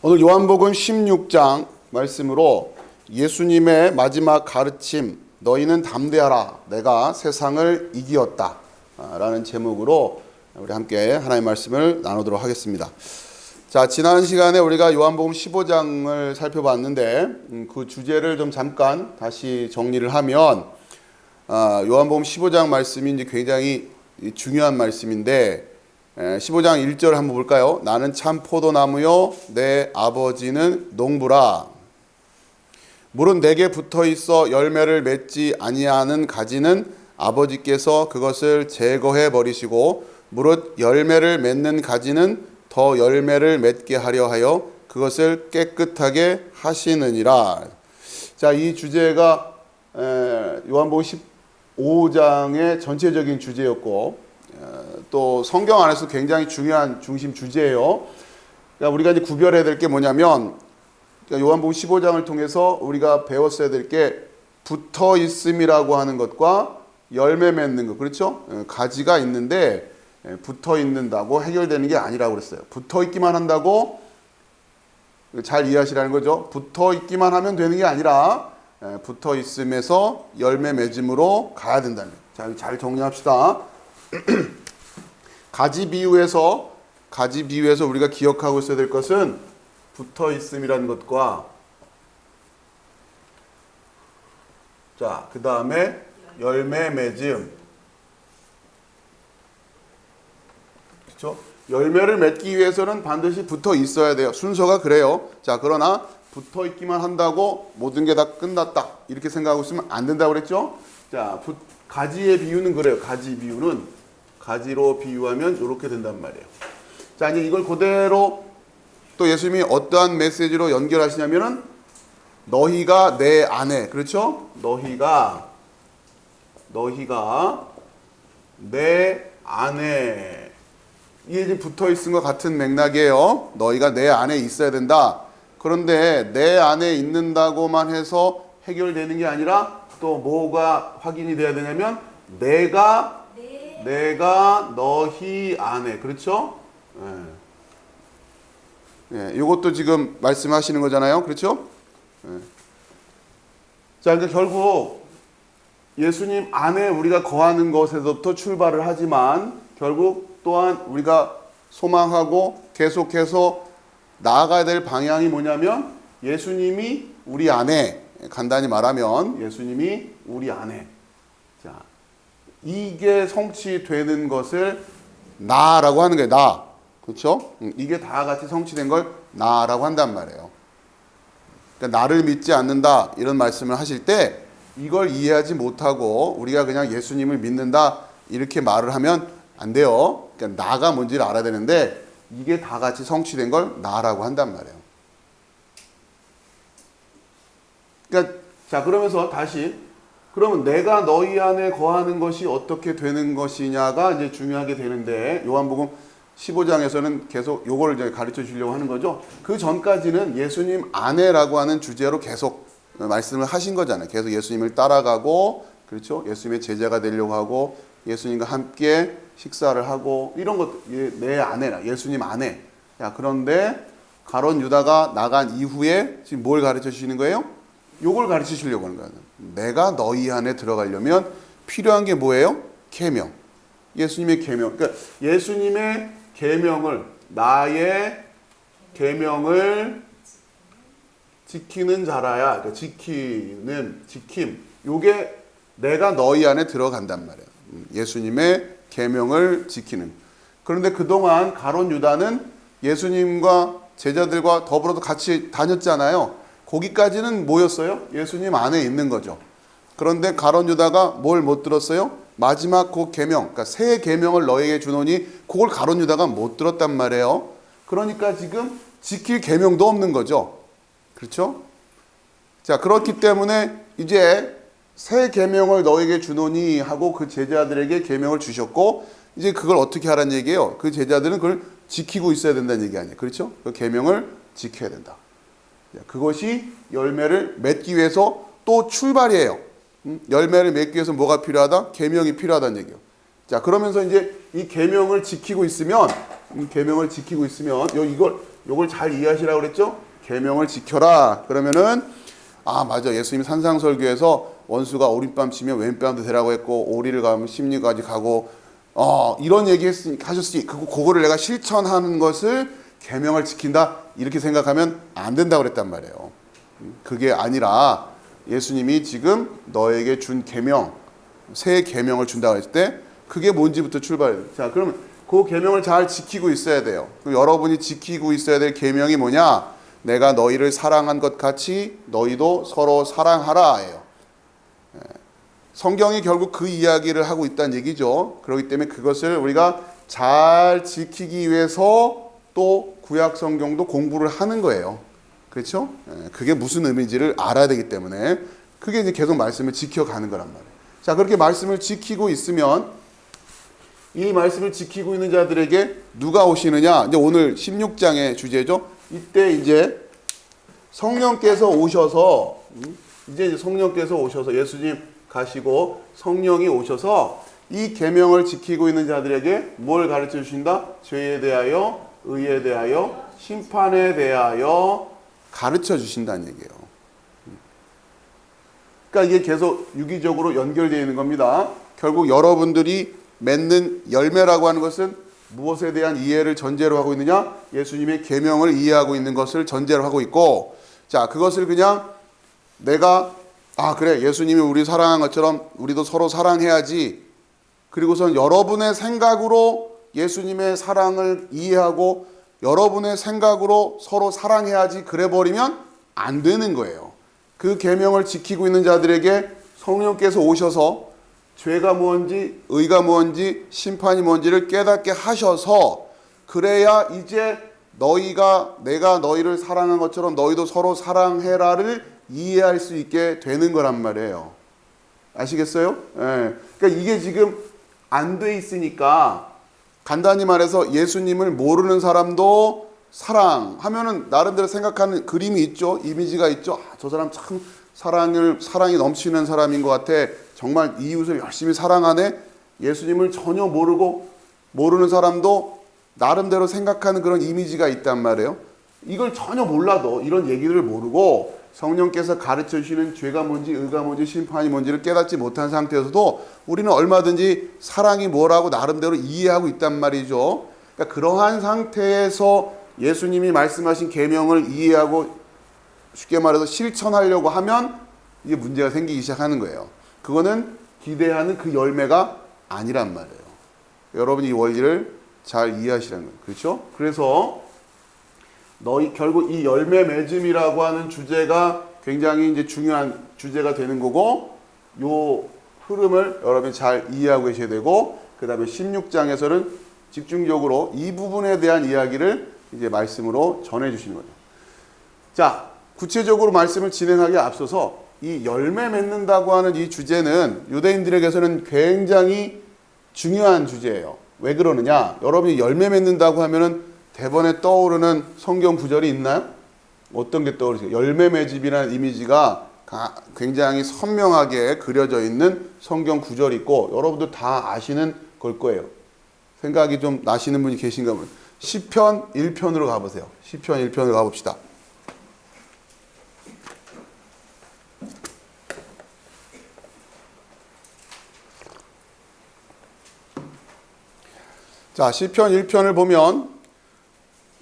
오늘 요한복음 16장 말씀으로 예수님의 마지막 가르침, 너희는 담대하라, 내가 세상을 이기었다 라는 제목으로 우리 함께 하나님의 말씀을 나누도록 하겠습니다. 자, 지난 시간에 우리가 요한복음 15장을 살펴봤는데 그 주제를 좀 잠깐 다시 정리를 하면 요한복음 15장 말씀이 이제 굉장히 중요한 말씀인데 15장 1절 한번 볼까요? 나는 참 포도나무요 내 아버지는 농부라. 물은 내게 붙어 있어 열매를 맺지 아니하는 가지는 아버지께서 그것을 제거해 버리시고 무릇 열매를 맺는 가지는 더 열매를 맺게 하려 하여 그것을 깨끗하게 하시느니라. 자, 이 주제가 요한복음 15장의 전체적인 주제였고 또 성경 안에서 굉장히 중요한 중심 주제예요. 그러니까 우리가 이제 구별해야 될 게 뭐냐면 요한복음 15장을 통해서 우리가 배웠어야 될 게 붙어 있음이라고 하는 것과 열매 맺는 것, 그렇죠? 가지가 있는데 붙어 있는다고 해결되는 게 아니라고 그랬어요. 붙어 있기만 한다고 잘 이해하시라는 거죠. 붙어 있기만 하면 되는 게 아니라 붙어 있음에서 열매 맺음으로 가야 된다는 거예요. 자, 잘 정리합시다. 가지 비유에서 우리가 기억하고 있어야 될 것은 붙어 있음이라는 것과 자, 그 다음에 열매 맺음. 그렇죠? 열매를 맺기 위해서는 반드시 붙어 있어야 돼요. 순서가 그래요. 자, 그러나 붙어 있기만 한다고 모든 게 다 끝났다 이렇게 생각하고 있으면 안 된다고 그랬죠? 자, 가지의 비유는 그래요. 가지 비유는 가지로 비유하면 이렇게 된단 말이에요. 자, 이제 이걸 그대로 또 예수님이 어떠한 메시지로 연결하시냐면은 너희가 내 안에, 그렇죠? 너희가 내 안에, 이게 이제 붙어 있은 것 같은 맥락이에요. 너희가 내 안에 있어야 된다. 그런데 내 안에 있는다고만 해서 해결되는 게 아니라 또 뭐가 확인이 돼야 되냐면 내가 너희 안에, 그렇죠? 이것도 지금 말씀하시는 거잖아요, 그렇죠? 자, 그러니까 결국 예수님 안에 우리가 거하는 것에서부터 출발을 하지만 결국 또한 우리가 소망하고 계속해서 나아가야 될 방향이 뭐냐면 예수님이 우리 안에, 간단히 말하면 예수님이 우리 안에. 자, 이게 성취되는 것을 나라고 하는 거예요. 나. 그렇죠? 이게 다 같이 성취된 걸 나라고 한단 말이에요. 그러니까 나를 믿지 않는다 이런 말씀을 하실 때 이걸 이해하지 못하고 우리가 그냥 예수님을 믿는다 이렇게 말을 하면 안 돼요. 그러니까 나가 뭔지를 알아야 되는데 이게 다 같이 성취된 걸 나라고 한단 말이에요. 그러니까 자, 그러면서 다시 그러면 내가 너희 안에 거하는 것이 어떻게 되는 것이냐가 이제 중요하게 되는데 요한복음 15장에서는 계속 요걸 이제 가르쳐 주려고 하는 거죠. 그 전까지는 예수님 안에라고 하는 주제로 계속 말씀을 하신 거잖아요. 계속 예수님을 따라가고, 그렇죠? 예수님의 제자가 되려고 하고, 예수님과 함께 식사를 하고, 이런 것, 내 안에라, 예수님 안에. 야, 그런데 가룟 유다가 나간 이후에 지금 뭘 가르쳐 주시는 거예요? 요걸 가르쳐 주려고 하는 거예요. 내가 너희 안에 들어가려면 필요한 게 뭐예요? 계명. 예수님의 계명. 그러니까 예수님의 계명을, 나의 계명을 지키는 자라야, 그러니까 지킴. 요게 내가 너희 안에 들어간단 말이에요. 예수님의 계명을 지키는. 그런데 그동안 가룟 유다는 예수님과 제자들과 더불어도 같이 다녔잖아요. 거기까지는 뭐였어요? 예수님 안에 있는 거죠. 그런데 가룟 유다가 뭘 못 들었어요? 마지막 그 계명, 그러니까 새 계명을 너에게 주노니 그걸 가룟 유다가 못 들었단 말이에요. 그러니까 지금 지킬 계명도 없는 거죠. 그렇죠? 자, 그렇기 때문에 이제 새 계명을 너에게 주노니 하고 그 제자들에게 계명을 주셨고 이제 그걸 어떻게 하라는 얘기예요? 그 제자들은 그걸 지키고 있어야 된다는 얘기 아니에요. 그렇죠? 그 계명을 지켜야 된다. 그것이 열매를 맺기 위해서 또 출발이에요. 열매를 맺기 위해서 뭐가 필요하다? 계명이 필요하다는 얘기예요. 자, 그러면서 이제 이 계명을 지키고 있으면 이걸 요걸 잘 이해하시라고 그랬죠? 계명을 지켜라. 그러면은 아 맞아, 예수님 산상설교에서 원수가 오른뺨 치면 왼뺨도 되라고 했고 오리를 가면 십리까지 가고 이런 얘기 하셨으니 그거를 내가 실천하는 것을 계명을 지킨다 이렇게 생각하면 안 된다고 그랬단 말이에요. 그게 아니라 예수님이 지금 너에게 준 계명, 새 계명을 준다고 했을 때 그게 뭔지부터 출발해요. 자, 그러면 그 계명을 잘 지키고 있어야 돼요. 여러분이 지키고 있어야 될 계명이 뭐냐? 내가 너희를 사랑한 것 같이 너희도 서로 사랑하라예요. 성경이 결국 그 이야기를 하고 있다는 얘기죠. 그렇기 때문에 그것을 우리가 잘 지키기 위해서 또 구약 성경도 공부를 하는 거예요. 그렇죠? 그게 무슨 의미인지를 알아야 되기 때문에 그게 이제 계속 말씀을 지켜가는 거란 말이에요. 자, 그렇게 말씀을 지키고 있으면 이 말씀을 지키고 있는 자들에게 누가 오시느냐? 이제 오늘 16장의 주제죠. 이때 이제 성령께서 오셔서 이제 성령께서 오셔서 예수님 가시고 성령이 오셔서 이 계명을 지키고 있는 자들에게 뭘 가르쳐 주신다? 죄에 대하여, 의에 대하여, 심판에 대하여 가르쳐 주신다는 얘기예요. 그러니까 이게 계속 유기적으로 연결되어 있는 겁니다. 결국 여러분들이 맺는 열매라고 하는 것은 무엇에 대한 이해를 전제로 하고 있느냐? 예수님의 계명을 이해하고 있는 것을 전제로 하고 있고, 자, 그것을 그냥 내가 그래, 예수님이 우리 사랑한 것처럼 우리도 서로 사랑해야지. 그리고선 여러분의 생각으로 예수님의 사랑을 이해하고 여러분의 생각으로 서로 사랑해야지 그래 버리면 안 되는 거예요. 그 계명을 지키고 있는 자들에게 성령께서 오셔서 죄가 뭔지 의가 뭔지 심판이 뭔지를 깨닫게 하셔서 그래야 이제 너희가 내가 너희를 사랑한 것처럼 너희도 서로 사랑해라를 이해할 수 있게 되는 거란 말이에요. 아시겠어요? 예. 그러니까 이게 지금 안 돼 있으니까 간단히 말해서 예수님을 모르는 사람도 사랑하면은 나름대로 생각하는 그림이 있죠. 이미지가 있죠. 저 사람 참 사랑이 넘치는 사람인 것 같아. 정말 이웃을 열심히 사랑하네. 예수님을 전혀 모르는 사람도 나름대로 생각하는 그런 이미지가 있단 말이에요. 이걸 전혀 몰라도 이런 얘기를 모르고 성령께서 가르쳐 주시는 죄가 뭔지 의가 뭔지 심판이 뭔지를 깨닫지 못한 상태에서도 우리는 얼마든지 사랑이 뭐라고 나름대로 이해하고 있단 말이죠. 그러니까 그러한 상태에서 예수님이 말씀하신 계명을 이해하고 쉽게 말해서 실천하려고 하면 이게 문제가 생기기 시작하는 거예요. 그거는 기대하는 그 열매가 아니란 말이에요. 여러분이 이 원리를 잘 이해하시라는 거예요. 그렇죠? 그래서 결국 이 열매 맺음이라고 하는 주제가 굉장히 이제 중요한 주제가 되는 거고, 요 흐름을 여러분이 잘 이해하고 계셔야 되고, 그 다음에 16장에서는 집중적으로 이 부분에 대한 이야기를 이제 말씀으로 전해 주시는 거죠. 자, 구체적으로 말씀을 진행하기에 앞서서 이 열매 맺는다고 하는 이 주제는 유대인들에게서는 굉장히 중요한 주제예요. 왜 그러느냐? 여러분이 열매 맺는다고 하면은 대번에 떠오르는 성경 구절이 있나요? 어떤 게 떠오르세요? 열매 맺음이라는 이미지가 굉장히 선명하게 그려져 있는 성경 구절이 있고 여러분들 다 아시는 걸 거예요. 생각이 좀 나시는 분이 계신가 보면 시편 1편으로 가보세요. 시편 1편으로 가봅시다. 자, 시편 1편을 보면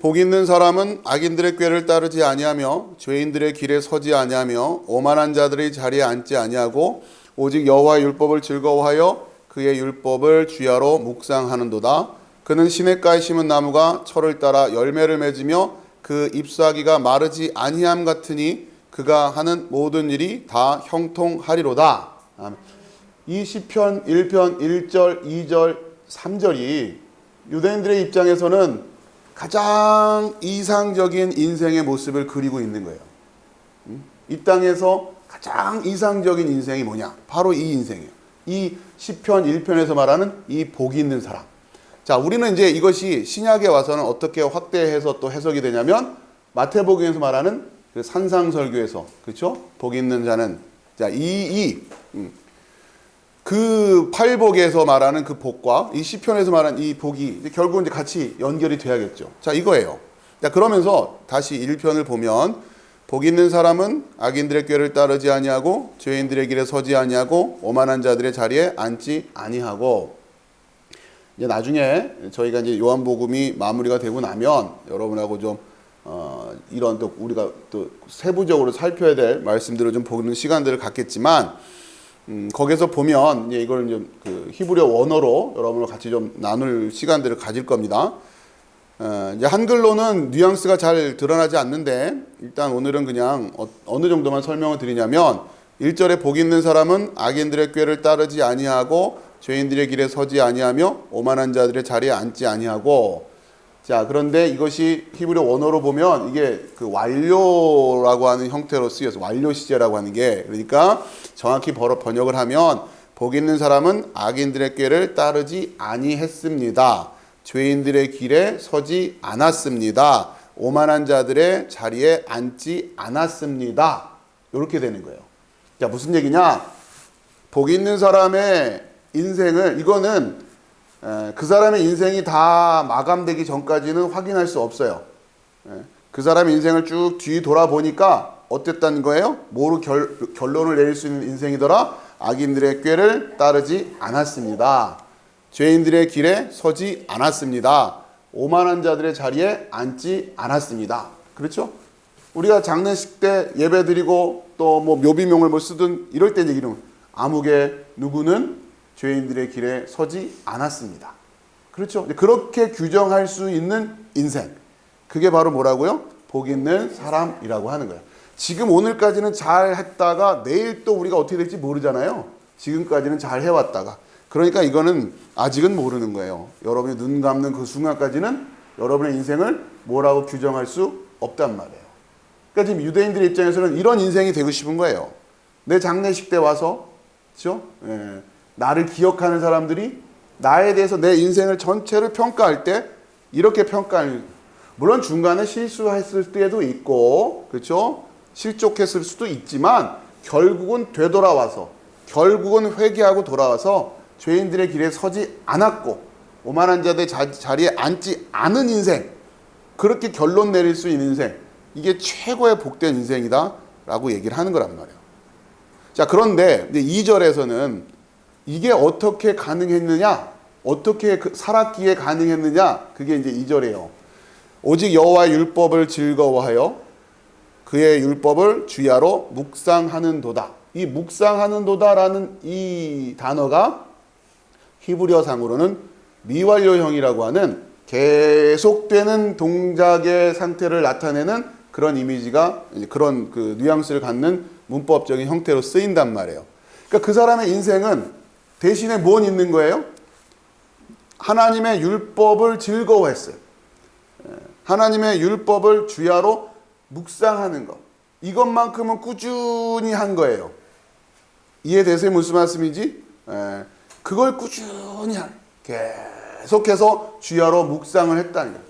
복 있는 사람은 악인들의 꾀를 따르지 아니하며 죄인들의 길에 서지 아니하며 오만한 자들의 자리에 앉지 아니하고 오직 여호와의 율법을 즐거워하여 그의 율법을 주야로 묵상하는도다. 그는 시냇가에 심은 나무가 철을 따라 열매를 맺으며 그 잎사귀가 마르지 아니함 같으니 그가 하는 모든 일이 다 형통하리로다. 이 시편 1편 1절, 2절, 3절이 유대인들의 입장에서는 가장 이상적인 인생의 모습을 그리고 있는 거예요. 이 땅에서 가장 이상적인 인생이 뭐냐? 바로 이 인생이에요. 이 시편 1편에서 말하는 이 복이 있는 사람. 자, 우리는 이제 이것이 신약에 와서는 어떻게 확대해서 또 해석이 되냐면 마태복음에서 말하는 그 산상설교에서, 그렇죠? 복이 있는 자는 자, 그 팔복에서 말하는 그 복과 이 시편에서 말하는 이 복이 이제 결국은 이제 같이 연결이 돼야겠죠. 자, 이거예요. 자, 그러면서 다시 1편을 보면 복 있는 사람은 악인들의 꾀를 따르지 아니하고 죄인들의 길에 서지 아니하고 오만한 자들의 자리에 앉지 아니하고. 이제 나중에 저희가 이제 요한복음이 마무리가 되고 나면 여러분하고 좀 이런 또 우리가 또 세부적으로 살펴야 될 말씀들을 좀 보는 시간들을 갖겠지만 거기서 보면 이제 이걸 좀 그 히브리어 원어로 여러분과 같이 좀 나눌 시간들을 가질 겁니다. 이제 한글로는 뉘앙스가 잘 드러나지 않는데 일단 오늘은 그냥 어느 정도만 설명을 드리냐면 1절에 복 있는 사람은 악인들의 꾀를 따르지 아니하고 죄인들의 길에 서지 아니하며 오만한 자들의 자리에 앉지 아니하고. 자, 그런데 이것이 히브리 원어로 보면 이게 그 완료라고 하는 형태로 쓰여서 완료 시제라고 하는 게, 그러니까 정확히 번역을 하면 복 있는 사람은 악인들의 꾀를 따르지 아니했습니다. 죄인들의 길에 서지 않았습니다. 오만한 자들의 자리에 앉지 않았습니다. 이렇게 되는 거예요. 자, 무슨 얘기냐? 복 있는 사람의 인생을, 이거는 그 사람의 인생이 다 마감되기 전까지는 확인할 수 없어요. 그 사람의 인생을 쭉 뒤 돌아보니까 어땠다는 거예요? 뭐로 결론을 내릴 수 있는 인생이더라? 악인들의 꾀를 따르지 않았습니다. 죄인들의 길에 서지 않았습니다. 오만한 자들의 자리에 앉지 않았습니다. 그렇죠? 우리가 장례식 때 예배 드리고 또 뭐 묘비명을 뭐 쓰든 이럴 때 얘기는 아무개 누구는 죄인들의 길에 서지 않았습니다. 그렇죠? 그렇게 규정할 수 있는 인생. 그게 바로 뭐라고요? 복 있는 사람이라고 하는 거예요. 지금 오늘까지는 잘 했다가 내일 또 우리가 어떻게 될지 모르잖아요. 지금까지는 잘 해왔다가. 그러니까 이거는 아직은 모르는 거예요. 여러분이 눈 감는 그 순간까지는 여러분의 인생을 뭐라고 규정할 수 없단 말이에요. 그러니까 지금 유대인들의 입장에서는 이런 인생이 되고 싶은 거예요. 내 장례식 때 와서, 그렇죠? 예. 나를 기억하는 사람들이 나에 대해서 내 인생을 전체를 평가할 때 이렇게 평가할, 물론 중간에 실수했을 때도 있고, 그렇죠? 실족했을 수도 있지만 결국은 되돌아와서, 결국은 회개하고 돌아와서 죄인들의 길에 서지 않았고 오만한 자들의 자리에 앉지 않은 인생, 그렇게 결론 내릴 수 있는 인생, 이게 최고의 복된 인생이다 라고 얘기를 하는 거란 말이에요. 자, 그런데 2절에서는 이게 어떻게 가능했느냐, 어떻게 살았기에 가능했느냐, 그게 이제 2절이에요. 오직 여호와의 율법을 즐거워하여 그의 율법을 주야로 묵상하는 도다. 이 묵상하는 도다라는 이 단어가 히브리어상으로는 미완료형이라고 하는 계속되는 동작의 상태를 나타내는 그런 이미지가, 그런 그 뉘앙스를 갖는 문법적인 형태로 쓰인단 말이에요. 그러니까 그 사람의 인생은 대신에 뭔 있는 거예요? 하나님의 율법을 즐거워했어요. 하나님의 율법을 주야로 묵상하는 것. 이것만큼은 꾸준히 한 거예요. 이해되세요? 무슨 말씀인지? 그걸 꾸준히 계속해서 주야로 묵상을 했다는 거예요.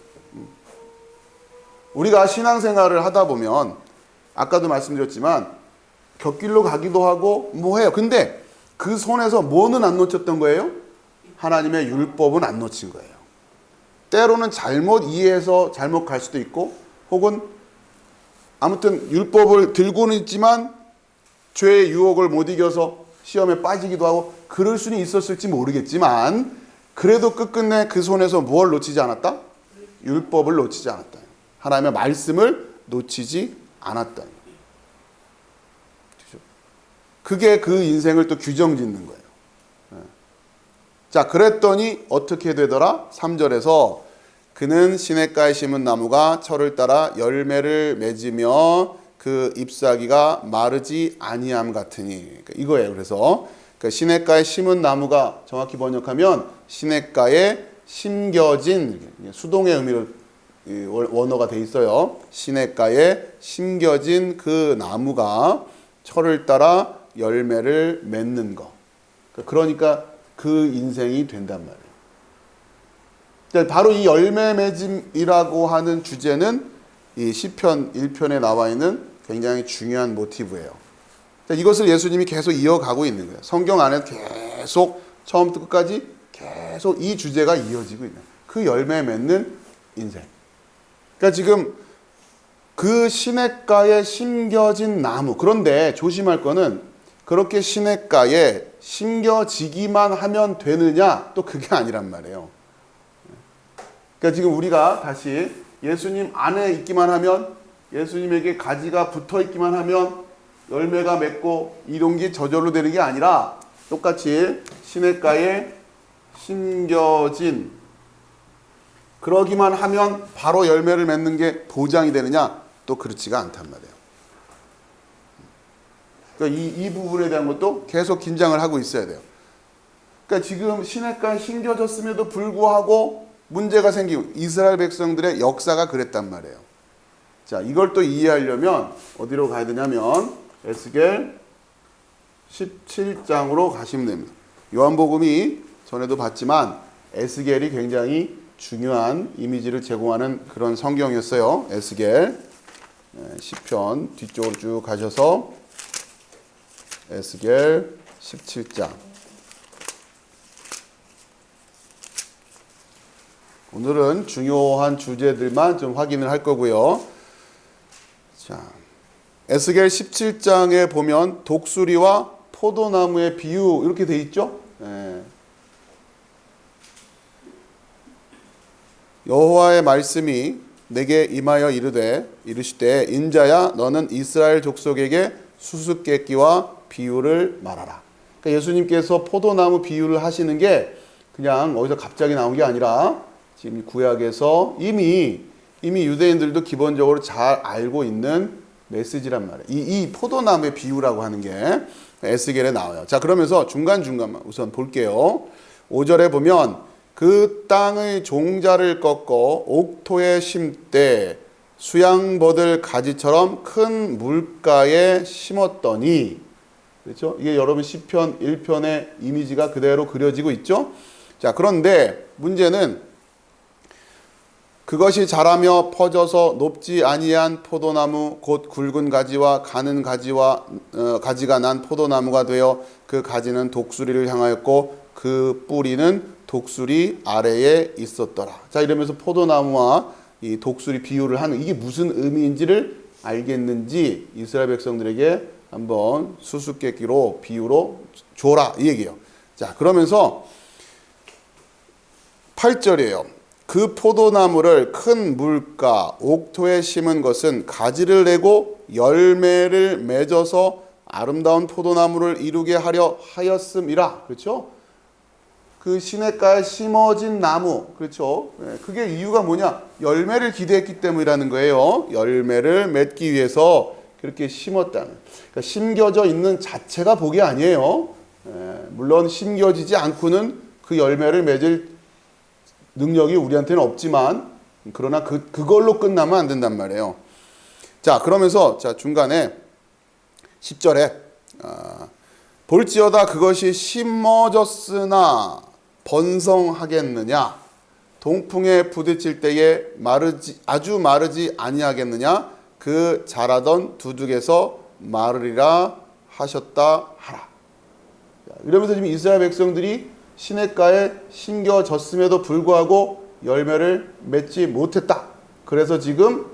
우리가 신앙생활을 하다 보면 아까도 말씀드렸지만 곁길로 가기도 하고 뭐 해요. 근데 그 손에서 뭐는 안 놓쳤던 거예요? 하나님의 율법은 안 놓친 거예요. 때로는 잘못 이해해서 잘못 갈 수도 있고, 혹은 아무튼 율법을 들고는 있지만 죄의 유혹을 못 이겨서 시험에 빠지기도 하고 그럴 수는 있었을지 모르겠지만, 그래도 끝끝내 그 손에서 무엇을 놓치지 않았다? 율법을 놓치지 않았다. 하나님의 말씀을 놓치지 않았다. 그게 그 인생을 또 규정 짓는 거예요. 자, 그랬더니 어떻게 되더라? 3절에서 그는 시냇가에 심은 나무가 철을 따라 열매를 맺으며 그 잎사귀가 마르지 아니함 같으니. 그러니까 이거예요. 그래서 시냇가에 심은 나무가 정확히 번역하면 시냇가에 심겨진, 수동의 의미로 원어가 돼 있어요. 시냇가에 심겨진 그 나무가 철을 따라 열매를 맺는 거. 그러니까 그 인생이 된단 말이에요. 바로 이 열매 맺음이라고 하는 주제는 이 시편 1편에 나와 있는 굉장히 중요한 모티브예요. 이것을 예수님이 계속 이어가고 있는 거예요. 성경 안에 계속 처음부터 끝까지 계속 이 주제가 이어지고 있는, 그 열매 맺는 인생. 그러니까 지금 그 시냇가에 심겨진 나무. 그런데 조심할 거는 그렇게 시냇가에 심겨지기만 하면 되느냐? 또 그게 아니란 말이에요. 그러니까 지금 우리가 다시 예수님 안에 있기만 하면, 예수님에게 가지가 붙어 있기만 하면 열매가 맺고 이동기 저절로 되는 게 아니라 똑같이 시냇가에 심겨진, 그러기만 하면 바로 열매를 맺는 게 보장이 되느냐? 또 그렇지가 않단 말이에요. 그러니까 이 부분에 대한 것도 계속 긴장을 하고 있어야 돼요. 그러니까 지금 시냇가에 심겨졌음에도 불구하고 문제가 생기고, 이스라엘 백성들의 역사가 그랬단 말이에요. 자, 이걸 또 이해하려면 어디로 가야 되냐면 에스겔 17장으로 가시면 됩니다. 요한복음이 전에도 봤지만 에스겔이 굉장히 중요한 이미지를 제공하는 그런 성경이었어요. 에스겔 10편 뒤쪽으로 쭉 가셔서 에스겔 17장. 오늘은 중요한 주제들만 좀 확인을 할 거고요. 자, 에스겔 17장에 보면 독수리와 포도나무의 비유 이렇게 돼 있죠. 여호와의 말씀이 내게 임하여 이르시되 인자야 너는 이스라엘 족속에게 수수께끼와 비유를 말하라. 그러니까 예수님께서 포도나무 비유를 하시는 게 그냥 어디서 갑자기 나온 게 아니라 지금 구약에서 이미 유대인들도 기본적으로 잘 알고 있는 메시지란 말이에요. 이 포도나무의 비유라고 하는 게 에스겔에 나와요. 자, 그러면서 중간중간만 우선 볼게요. 5절에 보면 그 땅의 종자를 꺾어 옥토에 심되 수양버들 가지처럼 큰 물가에 심었더니, 그렇죠? 이게 여러분 시편 1편의 이미지가 그대로 그려지고 있죠? 자, 그런데 문제는 그것이 자라며 퍼져서 높지 아니한 포도나무 곧 굵은 가지와 가는 가지가 난 포도나무가 되어 그 가지는 독수리를 향하였고 그 뿌리는 독수리 아래에 있었더라. 자, 이러면서 포도나무와 이 독수리 비유를 하는, 이게 무슨 의미인지를 알겠는지 이스라엘 백성들에게 한번 수수께끼로 비유로 줘라 이 얘기예요. 자, 그러면서 8절이에요. 그 포도나무를 큰 물가 옥토에 심은 것은 가지를 내고 열매를 맺어서 아름다운 포도나무를 이루게 하려 하였음이라. 그렇죠? 그 시냇가에 심어진 나무, 그렇죠? 그게 이유가 뭐냐? 열매를 기대했기 때문이라는 거예요. 열매를 맺기 위해서 그렇게 심었다는. 그러니까 심겨져 있는 자체가 복이 아니에요. 물론 심겨지지 않고는 그 열매를 맺을 능력이 우리한테는 없지만, 그러나 그걸로 끝나면 안 된단 말이에요. 자, 그러면서 자, 중간에 10절에 볼지어다 그것이 심어졌으나 번성하겠느냐? 동풍에 부딪힐 때에 아주 마르지 아니하겠느냐? 그 자라던 두둑에서 마르리라 하셨다 하라. 이러면서 지금 이스라엘 백성들이 시냇가에 심겨졌음에도 불구하고 열매를 맺지 못했다. 그래서 지금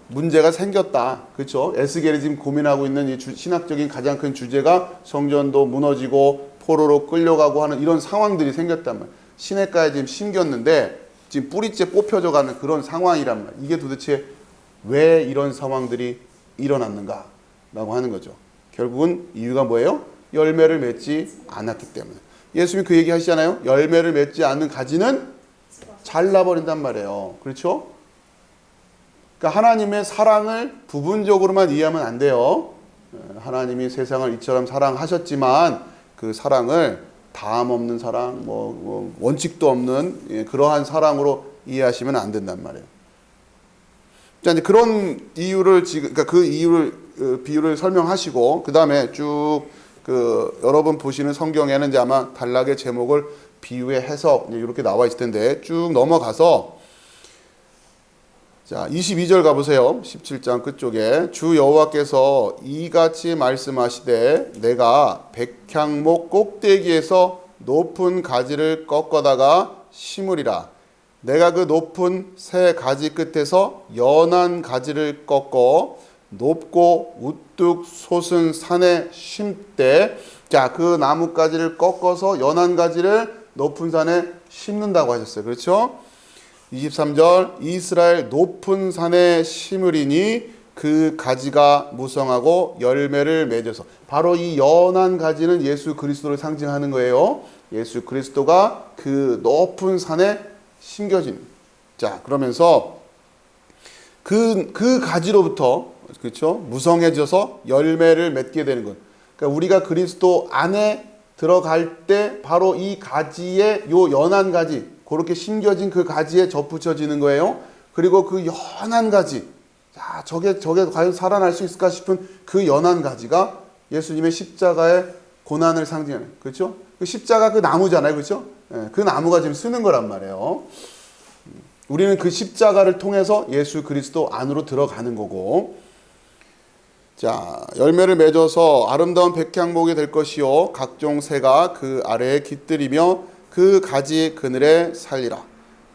문제가 생겼다. 그렇죠? 에스겔이 지금 고민하고 있는 이 신학적인 가장 큰 주제가 성전도 무너지고 포로로 끌려가고 하는 이런 상황들이 생겼단 말이에요. 시냇가에 지금 심겼는데 지금 뿌리째 뽑혀져 가는 그런 상황이란 말이에요. 이게 도대체 왜 이런 상황들이 일어났는가 라고 하는 거죠. 결국은 이유가 뭐예요? 열매를 맺지 않았기 때문에. 예수님이 그 얘기 하시잖아요. 열매를 맺지 않는 가지는 잘라버린단 말이에요. 그렇죠? 그러니까 하나님의 사랑을 부분적으로만 이해하면 안 돼요. 하나님이 세상을 이처럼 사랑하셨지만 그 사랑을 다함 없는 사랑, 원칙도 없는 그러한 사랑으로 이해하시면 안 된단 말이에요. 자, 이제 그런 이유를 그러니까 그 이유를 비유를 설명하시고 그 다음에 쭉 여러분 보시는 성경에는 이제 아마 단락의 제목을 비유의 해석 이렇게 나와 있을 텐데 쭉 넘어가서 자 22절 가보세요. 17장 끝쪽에 주 여호와께서 이같이 말씀하시되 내가 백향목 꼭대기에서 높은 가지를 꺾어다가 심으리라. 내가 그 높은 새 가지 끝에서 연한 가지를 꺾어 높고 우뚝 솟은 산에 심되. 자, 그 나뭇가지를 꺾어서 연한 가지를 높은 산에 심는다고 하셨어요. 그렇죠? 23절 이스라엘 높은 산에 심으리니 그 가지가 무성하고 열매를 맺어서. 바로 이 연한 가지는 예수 그리스도를 상징하는 거예요. 예수 그리스도가 그 높은 산에 심겨진. 자, 그러면서 그 가지로부터, 그렇죠? 무성해져서 열매를 맺게 되는 것. 그러니까 우리가 그리스도 안에 들어갈 때 바로 이 가지에, 요 연한 가지, 그렇게 심겨진 그 가지에 접붙여지는 거예요. 그리고 그 연한 가지, 자, 저게 과연 살아날 수 있을까 싶은 그 연한 가지가 예수님의 십자가의 고난을 상징하는, 그렇죠? 그 십자가 그 나무잖아요, 그렇죠? 예, 그 나무가 지금 쓰는 거란 말이에요. 우리는 그 십자가를 통해서 예수 그리스도 안으로 들어가는 거고. 자, 열매를 맺어서 아름다운 백향목이 될 것이요 각종 새가 그 아래에 깃들이며 그 가지 그늘에 살리라.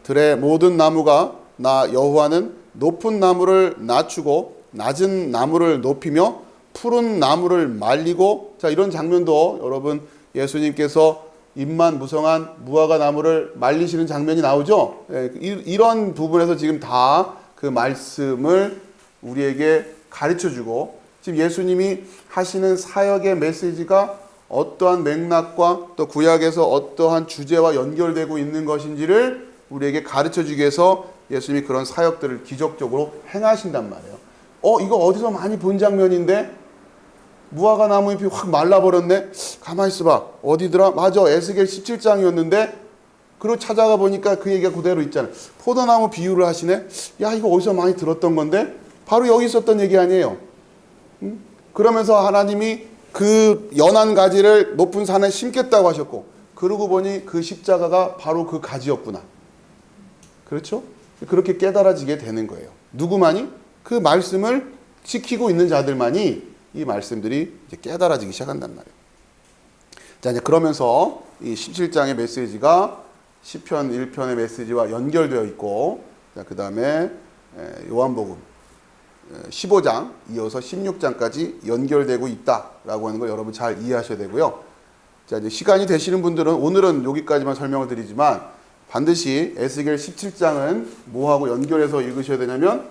들의 모든 나무가 나 여호와는 높은 나무를 낮추고 낮은 나무를 높이며 푸른 나무를 말리고. 자, 이런 장면도 여러분 예수님께서 잎만 무성한 무화과 나무를 말리시는 장면이 나오죠. 이런 부분에서 지금 다 그 말씀을 우리에게 가르쳐주고, 지금 예수님이 하시는 사역의 메시지가 어떠한 맥락과 또 구약에서 어떠한 주제와 연결되고 있는 것인지를 우리에게 가르쳐주기 위해서 예수님이 그런 사역들을 기적적으로 행하신단 말이에요. 이거 어디서 많이 본 장면인데? 무화과 나무 잎이 확 말라버렸네? 가만히 있어봐. 어디더라? 맞아, 에스겔 17장이었는데 그리고 찾아가 보니까 그 얘기가 그대로 있잖아요. 포도나무 비유를 하시네? 야, 이거 어디서 많이 들었던 건데? 바로 여기 있었던 얘기 아니에요. 그러면서 하나님이 그 연한 가지를 높은 산에 심겠다고 하셨고, 그러고 보니 그 십자가가 바로 그 가지였구나. 그렇죠? 그렇게 깨달아지게 되는 거예요. 누구만이? 그 말씀을 지키고 있는 자들만이 이 말씀들이 이제 깨달아지기 시작한단 말이에요. 자, 이제 그러면서 이 17장의 메시지가 시편 1편의 메시지와 연결되어 있고, 자, 그 다음에 요한복음 15장 이어서 16장까지 연결되고 있다라고 하는 걸 여러분 잘 이해하셔야 되고요. 자, 이제 시간이 되시는 분들은 오늘은 여기까지만 설명을 드리지만 반드시 에스겔 17장은 뭐하고 연결해서 읽으셔야 되냐면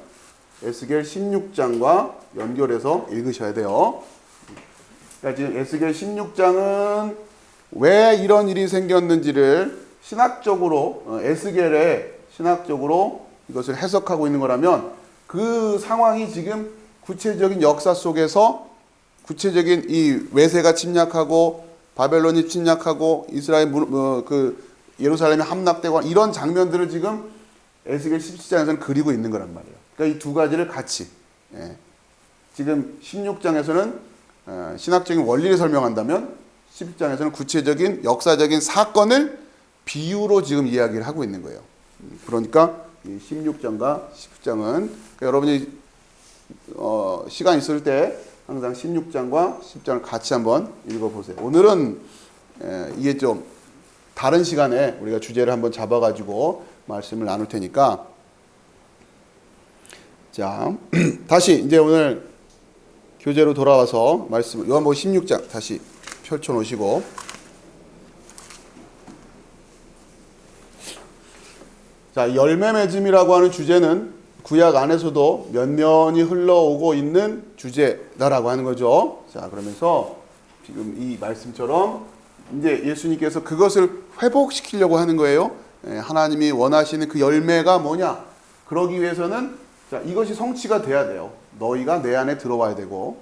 에스겔 16장과 연결해서 읽으셔야 돼요. 그러니까 지금 에스겔 16장은 왜 이런 일이 생겼는지를 신학적으로, 에스겔에 신학적으로 이것을 해석하고 있는 거라면, 그 상황이 지금 구체적인 역사 속에서 구체적인 이 외세가 침략하고 바벨론이 침략하고 이스라엘 그 예루살렘이 함락되고 이런 장면들을 지금 에스겔 17장에서는 그리고 있는 거란 말이에요. 그러니까 이 두 가지를 같이, 지금 16장에서는 신학적인 원리를 설명한다면 17장에서는 구체적인 역사적인 사건을 비유로 지금 이야기를 하고 있는 거예요. 그러니까 16장과 17장은 여러분이 시간 있을 때 항상 16장과 17장을 같이 한번 읽어보세요. 오늘은 이게 좀 다른 시간에 우리가 주제를 한번 잡아가지고 말씀을 나눌 테니까, 자, 다시 이제 오늘 교재로 돌아와서 말씀, 요한복음 16장 다시 펼쳐 놓으시고, 자, 열매 맺음이라고 하는 주제는 구약 안에서도 면면이 흘러오고 있는 주제다라고 하는 거죠. 자, 그러면서 지금 이 말씀처럼 이제 예수님께서 그것을 회복시키려고 하는 거예요. 하나님이 원하시는 그 열매가 뭐냐? 그러기 위해서는, 자, 이것이 성취가 돼야 돼요. 너희가 내 안에 들어와야 되고,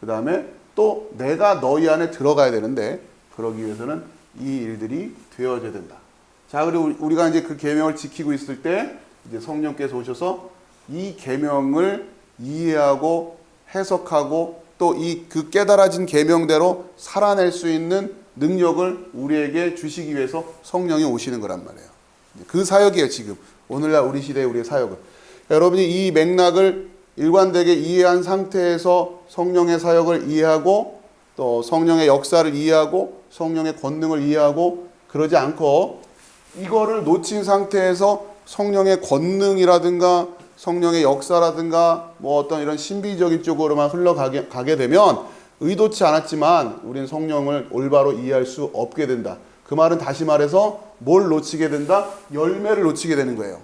그 다음에 또 내가 너희 안에 들어가야 되는데, 그러기 위해서는 이 일들이 되어져야 된다. 자, 그리고 우리가 이제 그 계명을 지키고 있을 때 이제 성령께서 오셔서 이 계명을 이해하고 해석하고 또 이 그 깨달아진 계명대로 살아낼 수 있는 능력을 우리에게 주시기 위해서 성령이 오시는 거란 말이에요. 그 사역이에요, 지금. 오늘날 우리 시대의 우리의 사역은. 여러분이 이 맥락을 일관되게 이해한 상태에서 성령의 사역을 이해하고 또 성령의 역사를 이해하고 성령의 권능을 이해하고, 그러지 않고 이거를 놓친 상태에서 성령의 권능이라든가 성령의 역사라든가 뭐 어떤 이런 신비적인 쪽으로만 흘러가게 되면 의도치 않았지만 우리는 성령을 올바로 이해할 수 없게 된다. 그 말은 다시 말해서 뭘 놓치게 된다? 열매를 놓치게 되는 거예요.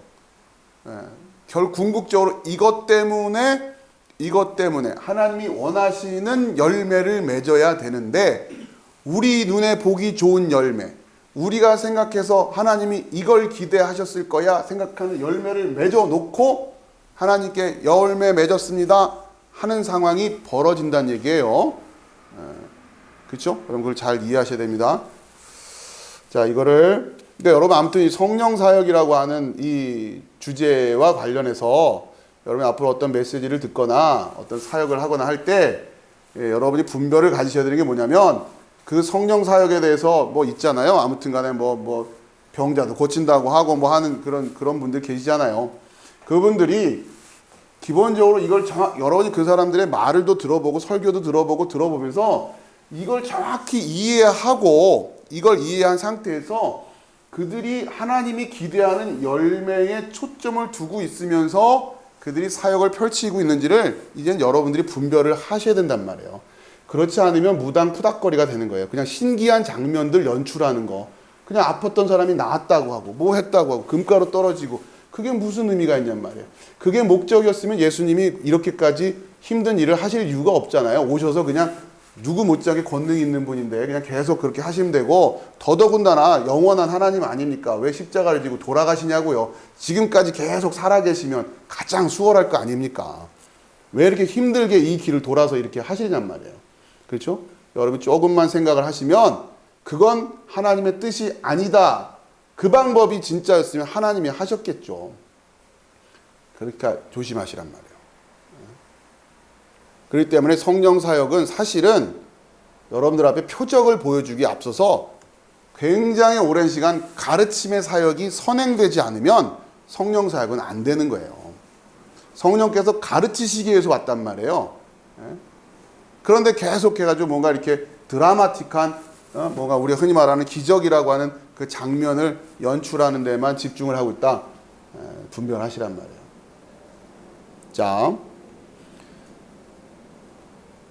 궁극적으로 이것 때문에 하나님이 원하시는 열매를 맺어야 되는데 우리 눈에 보기 좋은 열매, 우리가 생각해서 하나님이 이걸 기대하셨을 거야 생각하는 열매를 맺어 놓고 하나님께 열매 맺었습니다 하는 상황이 벌어진다는 얘기예요. 그렇죠? 그럼 그걸 잘 이해하셔야 됩니다. 자, 이거를 그러니까 여러분 아무튼 이 성령 사역이라고 하는 이 주제와 관련해서 여러분 앞으로 어떤 메시지를 듣거나 어떤 사역을 하거나 할 때 여러분이 분별을 가지셔야 되는 게 뭐냐면 그 성령 사역에 대해서 뭐 있잖아요. 아무튼 간에 뭐 병자도 고친다고 하고 뭐 하는 그런 분들 계시잖아요. 그분들이 기본적으로 이걸 여러분이 그 사람들의 말을 들어보고 설교도 들어보면서 이걸 정확히 이해하고 이걸 이해한 상태에서 그들이 하나님이 기대하는 열매에 초점을 두고 있으면서 그들이 사역을 펼치고 있는지를 이제는 여러분들이 분별을 하셔야 된단 말이에요. 그렇지 않으면 무당푸닥거리가 되는 거예요. 그냥 신기한 장면들 연출하는 거. 그냥 아팠던 사람이 나았다고 하고 뭐 했다고 하고 금가루 떨어지고 그게 무슨 의미가 있냔 말이에요. 그게 목적이었으면 예수님이 이렇게까지 힘든 일을 하실 이유가 없잖아요. 오셔서 그냥 누구 못지않게 권능이 있는 분인데 그냥 계속 그렇게 하시면 되고 더더군다나 영원한 하나님 아닙니까? 왜 십자가를 지고 돌아가시냐고요. 지금까지 계속 살아계시면 가장 수월할 거 아닙니까? 왜 이렇게 힘들게 이 길을 돌아서 이렇게 하시냔 말이에요. 그렇죠? 여러분 조금만 생각을 하시면 그건 하나님의 뜻이 아니다. 그 방법이 진짜였으면 하나님이 하셨겠죠. 그러니까 조심하시란 말이에요. 그렇기 때문에 성령 사역은 사실은 여러분들 앞에 표적을 보여주기 앞서서 굉장히 오랜 시간 가르침의 사역이 선행되지 않으면 성령 사역은 안 되는 거예요. 성령께서 가르치시기 위해서 왔단 말이에요. 그런데 계속해가지고 뭔가 이렇게 드라마틱한 뭔가 우리가 흔히 말하는 기적이라고 하는 그 장면을 연출하는 데만 집중을 하고 있다. 분별하시란 말이에요. 자,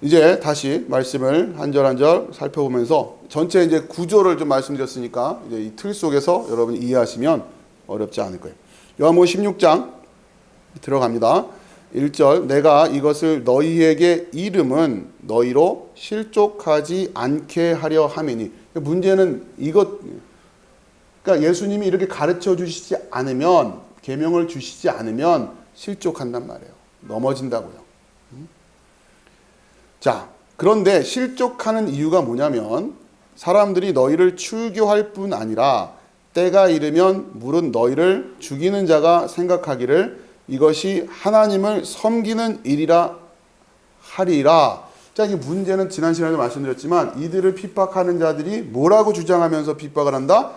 이제 다시 말씀을 한 절 한 절 살펴보면서 전체 이제 구조를 좀 말씀드렸으니까 이제 이 틀 속에서 여러분이 이해하시면 어렵지 않을 거예요. 요한복음 16장 들어갑니다. 1절 내가 이것을 너희에게 이름은 너희로 실족하지 않게 하려 함이니. 문제는 이것, 그러니까 예수님이 이렇게 가르쳐 주시지 않으면, 계명을 주시지 않으면 실족한단 말이에요. 넘어진다고요. 자, 그런데 실족하는 이유가 뭐냐면 사람들이 너희를 출교할 뿐 아니라 때가 이르면 물은 너희를 죽이는 자가 생각하기를 이것이 하나님을 섬기는 일이라 하리라. 자, 이 문제는 지난 시간에 말씀드렸지만 이들을 핍박하는 자들이 뭐라고 주장하면서 핍박을 한다?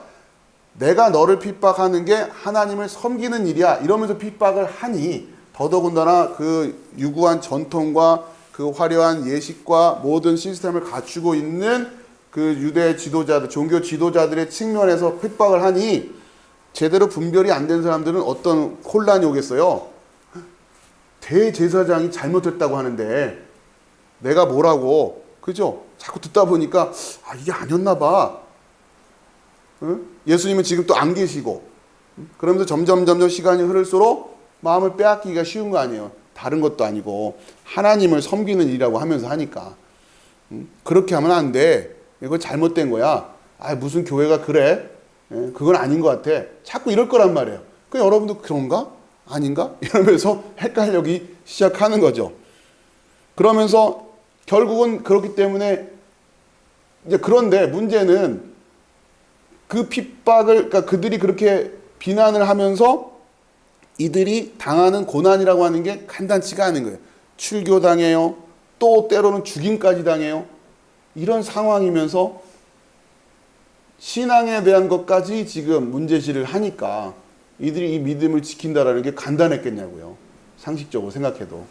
내가 너를 핍박하는 게 하나님을 섬기는 일이야 이러면서 핍박을 하니 더더군다나 그 유구한 전통과 그 화려한 예식과 모든 시스템을 갖추고 있는 그 유대 지도자들, 종교 지도자들의 측면에서 핍박을 하니 제대로 분별이 안 된 사람들은 어떤 혼란이 오겠어요. 대제사장이 잘못했다고 하는데 내가 뭐라고, 그죠? 자꾸 듣다 보니까 이게 아니었나 봐. 응? 예수님은 지금 또 안 계시고 그러면서 점점 시간이 흐를수록 마음을 빼앗기기가 쉬운 거 아니에요. 다른 것도 아니고 하나님을 섬기는 일이라고 하면서 하니까 그렇게 하면 안 돼. 이거 잘못된 거야. 무슨 교회가 그래? 그건 아닌 것 같아. 자꾸 이럴 거란 말이에요. 그 여러분도 그런가? 아닌가? 이러면서 헷갈리기 시작하는 거죠. 그러면서 결국은 그렇기 때문에 이제 그런데 문제는 그 핍박을, 그러니까 그들이 그렇게 비난을 하면서 이들이 당하는 고난이라고 하는 게 간단치가 않은 거예요. 출교당해요. 또 때로는 죽임까지 당해요. 이런 상황이면서 신앙에 대한 것까지 지금 문제시를 하니까 이들이 이 믿음을 지킨다라는 게 간단했겠냐고요. 상식적으로 생각해도.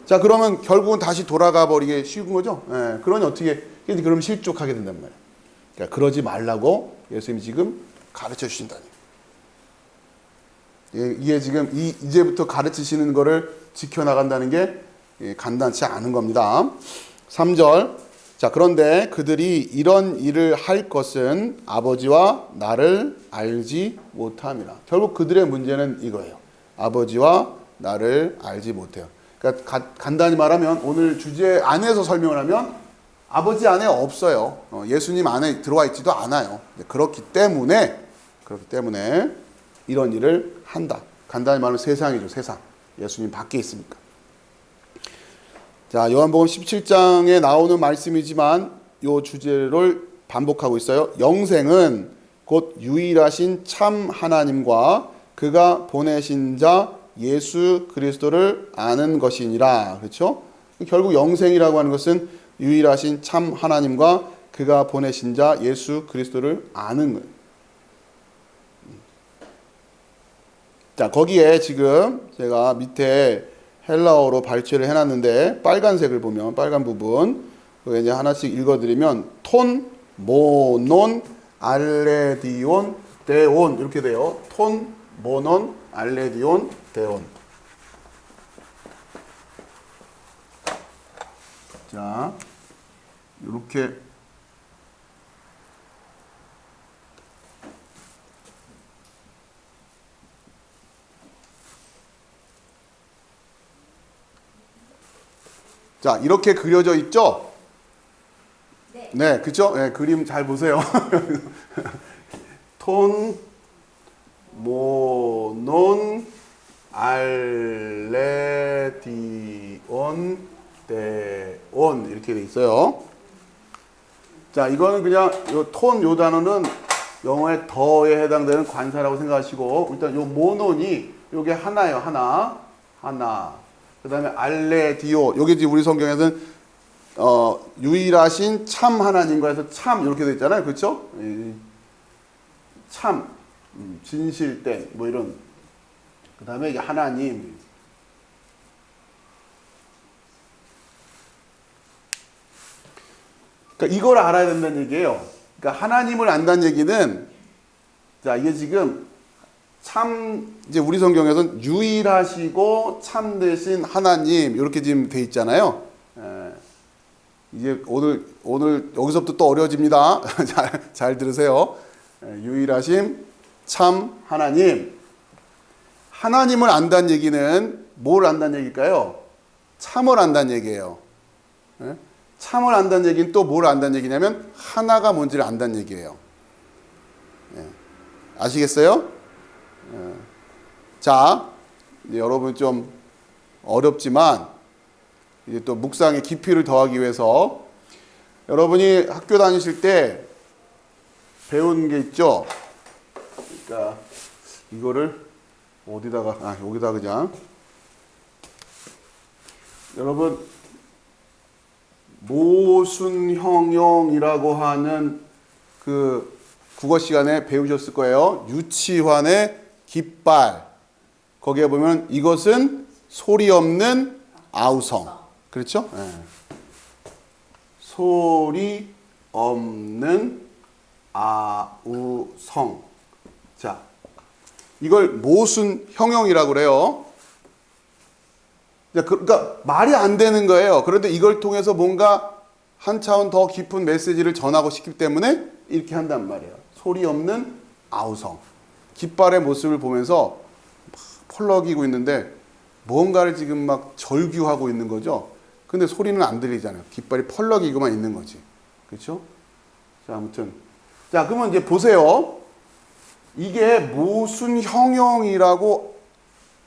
자, 그러면 결국은 다시 돌아가 버리기 쉬운 거죠. 그러니 어떻게, 그럼 실족하게 된단 말이에요. 그러니까 그러지 말라고 예수님이 지금 가르쳐 주신다니. 이게 지금 이제부터 가르치시는 거를 지켜나간다는 게 간단치 않은 겁니다. 3절. 자, 그런데 그들이 이런 일을 할 것은 아버지와 나를 알지 못함이라. 결국 그들의 문제는 이거예요. 아버지와 나를 알지 못해요. 그러니까 간단히 말하면 오늘 주제 안에서 설명을 하면 아버지 안에 없어요. 예수님 안에 들어와 있지도 않아요. 그렇기 때문에 이런 일을 한다. 간단히 말하면 세상이죠. 세상. 예수님 밖에 있으니까. 자, 요한복음 17장에 나오는 말씀이지만 이 주제를 반복하고 있어요. 영생은 곧 유일하신 참 하나님과 그가 보내신 자 예수 그리스도를 아는 것이니라. 그렇죠? 결국 영생이라고 하는 것은 유일하신 참 하나님과 그가 보내신 자 예수 그리스도를 아는 거예요. 자, 거기에 지금 제가 밑에 헬라어로 발췌를 해놨는데 빨간색을 보면 빨간 부분 그거 이제 하나씩 읽어드리면 톤, 모논, 알레디온, 데온 이렇게 돼요. 톤, 모논, 알레디온, 데온. 자, 이렇게 자, 이렇게 그려져 있죠? 네. 네, 그쵸? 네, 그림 잘 보세요. 톤, 모, 논, 알레, 디온, 데온 이렇게 돼 있어요. 자, 이거는 그냥 요 톤, 요 단어는 영어의 더에 해당되는 관사라고 생각하시고 일단 요 모논이 요게 하나예요. 하나. 그 다음에 알레디오, 요게 지금 우리 성경에서는 유일하신 참 하나님과 해서 참 이렇게 되어 있잖아요. 그렇죠? 참, 진실된 뭐 이런. 그 다음에 이게 하나님. 그러니까 이걸 알아야 된다는 얘기예요. 그러니까 하나님을 안다는 얘기는 자, 이게 지금 참 이제 우리 성경에서는 유일하시고 참되신 하나님 이렇게 지금 돼 있잖아요. 이제 오늘 여기서부터 또 어려워집니다. 잘 들으세요. 유일하심 참 하나님. 하나님을 안다는 얘기는 뭘 안다는 얘기일까요? 참을 안다는 얘기예요. 참을 안다는 얘기는 또 뭘 안다는 얘기냐면 하나가 뭔지를 안다는 얘기예요. 아시겠어요? 자, 이제 여러분 좀 어렵지만 이제 또 묵상의 깊이를 더하기 위해서 여러분이 학교 다니실 때 배운 게 있죠. 그러니까 이거를 어디다가 여기다 그냥 여러분 모순형용이라고 하는 그 국어 시간에 배우셨을 거예요. 유치환의 깃발. 거기에 보면 이것은 소리 없는 아우성. 그렇죠? 네. 소리 없는 아우성. 자, 이걸 모순 형용이라고 그래요. 그러니까 말이 안 되는 거예요. 그런데 이걸 통해서 뭔가 한 차원 더 깊은 메시지를 전하고 싶기 때문에 이렇게 한단 말이에요. 소리 없는 아우성. 깃발의 모습을 보면서 펄럭이고 있는데 뭔가를 지금 막 절규하고 있는 거죠. 근데 소리는 안 들리잖아요. 깃발이 펄럭이고만 있는 거지. 그렇죠? 자, 아무튼. 자, 그러면 이제 보세요. 이게 모순 형용이라고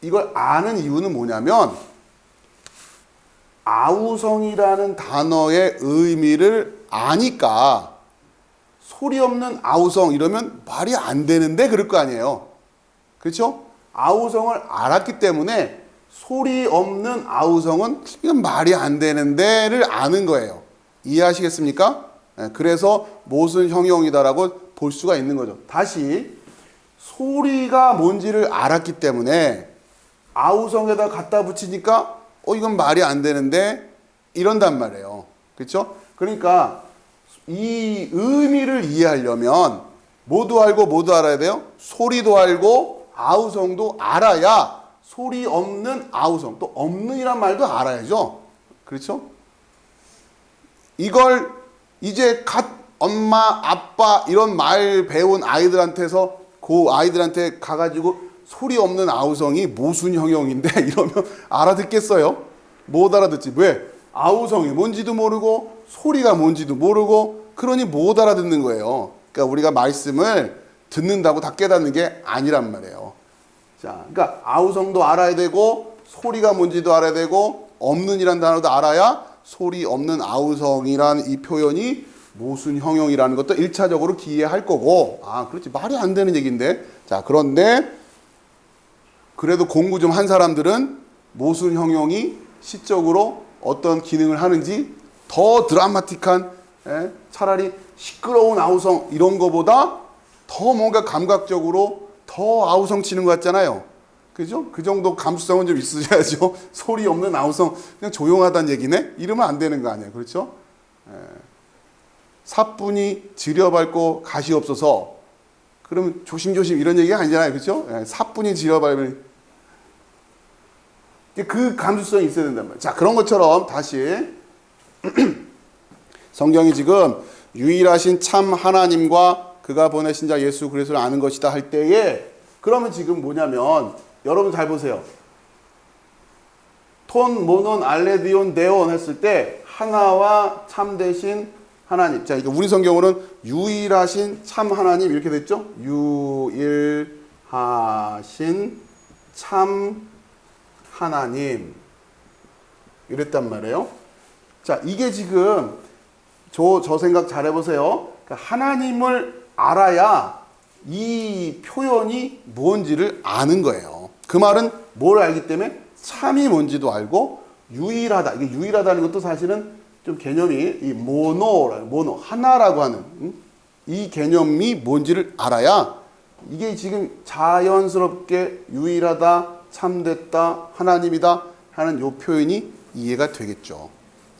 이걸 아는 이유는 뭐냐면 아우성이라는 단어의 의미를 아니까 소리 없는 아우성 이러면 말이 안 되는데 그럴 거 아니에요. 그렇죠? 아우성을 알았기 때문에 소리 없는 아우성은 이건 말이 안 되는데를 아는 거예요. 이해하시겠습니까? 그래서 모순 형용이다라고 볼 수가 있는 거죠. 다시 소리가 뭔지를 알았기 때문에 아우성에다 갖다 붙이니까 이건 말이 안 되는데 이런단 말이에요. 그렇죠? 그러니까 이 의미를 이해하려면 뭐도 알고 뭐도 알아야 돼요? 소리도 알고 아우성도 알아야 소리 없는 아우성, 또 없는이란 말도 알아야죠. 그렇죠? 이걸 이제 갓 엄마, 아빠 이런 말 배운 아이들한테서 그 아이들한테 가가지고 소리 없는 아우성이 모순형용인데 이러면 알아듣겠어요? 못 알아듣지. 왜? 아우성이 뭔지도 모르고 소리가 뭔지도 모르고 그러니 못 알아듣는 거예요. 그러니까 우리가 말씀을 듣는다고 다 깨닫는 게 아니란 말이에요. 자, 그러니까 아우성도 알아야 되고 소리가 뭔지도 알아야 되고 없는이란 단어도 알아야 소리 없는 아우성이란 이 표현이 모순형용이라는 것도 1차적으로 기회할 거고, 아, 그렇지. 말이 안 되는 얘기인데. 자, 그런데 그래도 공부 좀 한 사람들은 모순형용이 시적으로 어떤 기능을 하는지 더 드라마틱한, 차라리 시끄러운 아우성 이런 거보다 더 뭔가 감각적으로 더 아우성 치는 것 같잖아요. 그죠? 그 정도 감수성은 좀 있으셔야죠. 소리 없는 아우성, 그냥 조용하다는 얘기네? 이러면 안 되는 거 아니에요. 그렇죠? 사뿐히 지려밟고 가시 없어서, 그러면 조심조심 이런 얘기가 아니잖아요. 그렇죠? 사뿐히 지려밟으면 그 감수성이 있어야 된단 말이에요. 자, 그런 것처럼 다시 성경이 지금 유일하신 참 하나님과 그가 보내신 자 예수 그리스도를 아는 것이다 할 때에, 그러면 지금 뭐냐면 여러분 잘 보세요. 톤, 모논, 알레디온, 데온 했을 때 하나와 참되신 하나님. 자, 우리 성경으로는 유일하신 참 하나님 이렇게 됐죠? 유일하신 참 하나님 이랬단 말이에요. 자, 이게 지금 저 생각 잘 해보세요. 그러니까 하나님을 알아야 이 표현이 뭔지를 아는 거예요. 그 말은 뭘 알기 때문에 참이 뭔지도 알고 유일하다. 이게 유일하다는 것도 사실은 좀 개념이 이 모노 하나라고 하는 이 개념이 뭔지를 알아야 이게 지금 자연스럽게 유일하다, 참됐다, 하나님이다 하는 요 표현이 이해가 되겠죠.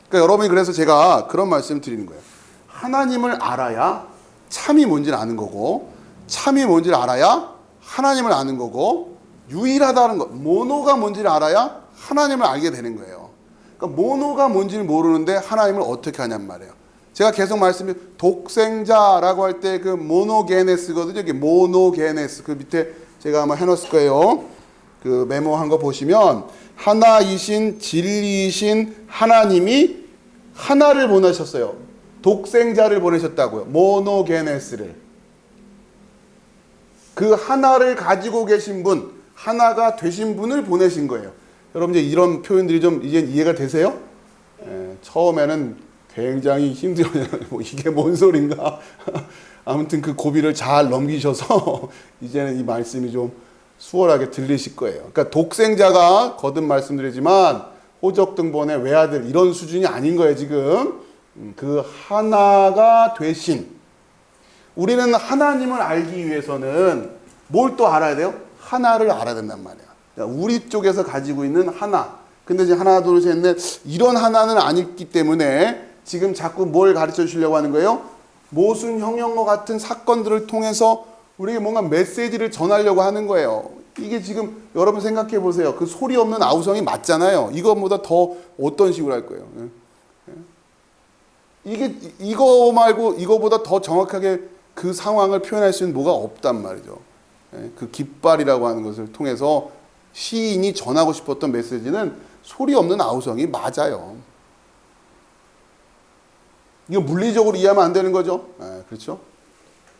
그러니까 여러분이 그래서 제가 그런 말씀을 드리는 거예요. 하나님을 알아야 참이 뭔지를 아는 거고, 참이 뭔지를 알아야 하나님을 아는 거고, 유일하다는 것, 모노가 뭔지를 알아야 하나님을 알게 되는 거예요. 그러니까 모노가 뭔지를 모르는데 하나님을 어떻게 하냔 말이에요. 제가 계속 말씀드린 독생자라고 할 때 그 모노게네스거든요. 이게 모노게네스. 그 밑에 제가 아마 해놨을 거예요. 그 메모한 거 보시면 하나이신 진리이신 하나님이 하나를 보내셨어요. 독생자를 보내셨다고요. 모노게네스를. 그 하나를 가지고 계신 분, 하나가 되신 분을 보내신 거예요. 여러분 이제 이런 표현들이 좀 이제 이해가 되세요? 처음에는 굉장히 힘들어요. 뭐 이게 뭔 소린가? 아무튼 그 고비를 잘 넘기셔서 이제는 이 말씀이 좀 수월하게 들리실 거예요. 그러니까 독생자가 거듭 말씀드리지만 호적등본의 외아들 이런 수준이 아닌 거예요, 지금. 그 하나가 되신. 우리는 하나님을 알기 위해서는 뭘 또 알아야 돼요? 하나를 알아야 된단 말이에요. 그러니까 우리 쪽에서 가지고 있는 하나. 근데 이제 하나, 둘, 셋, 넷 이런 하나는 아니기 때문에 지금 자꾸 뭘 가르쳐 주시려고 하는 거예요? 모순 형용어 같은 사건들을 통해서 우리에게 뭔가 메시지를 전하려고 하는 거예요. 이게 지금 여러분 생각해 보세요. 그 소리 없는 아우성이 맞잖아요. 이것보다 더 어떤 식으로 할 거예요? 이게 이거 말고 이거보다 더 정확하게 그 상황을 표현할 수 있는 뭐가 없단 말이죠. 그 깃발이라고 하는 것을 통해서 시인이 전하고 싶었던 메시지는 소리 없는 아우성이 맞아요. 이거 물리적으로 이해하면 안 되는 거죠. 그렇죠?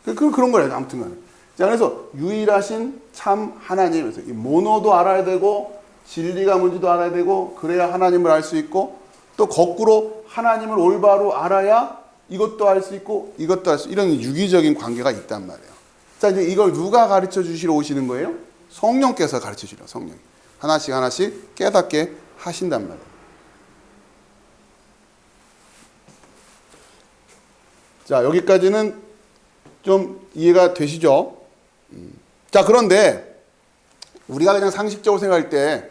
그런 거예요. 아무튼 간에. 자, 그래서 유일하신 참 하나님. 이 모노도 알아야 되고, 진리가 뭔지도 알아야 되고, 그래야 하나님을 알 수 있고, 또 거꾸로 하나님을 올바로 알아야 이것도 알 수 있고, 이것도 알 수 있고, 이런 유기적인 관계가 있단 말이에요. 자, 이제 이걸 누가 가르쳐 주시러 오시는 거예요? 성령께서 가르쳐 주시러, 성령이. 하나씩 하나씩 깨닫게 하신단 말이에요. 자, 여기까지는 좀 이해가 되시죠? 자, 그런데 우리가 그냥 상식적으로 생각할 때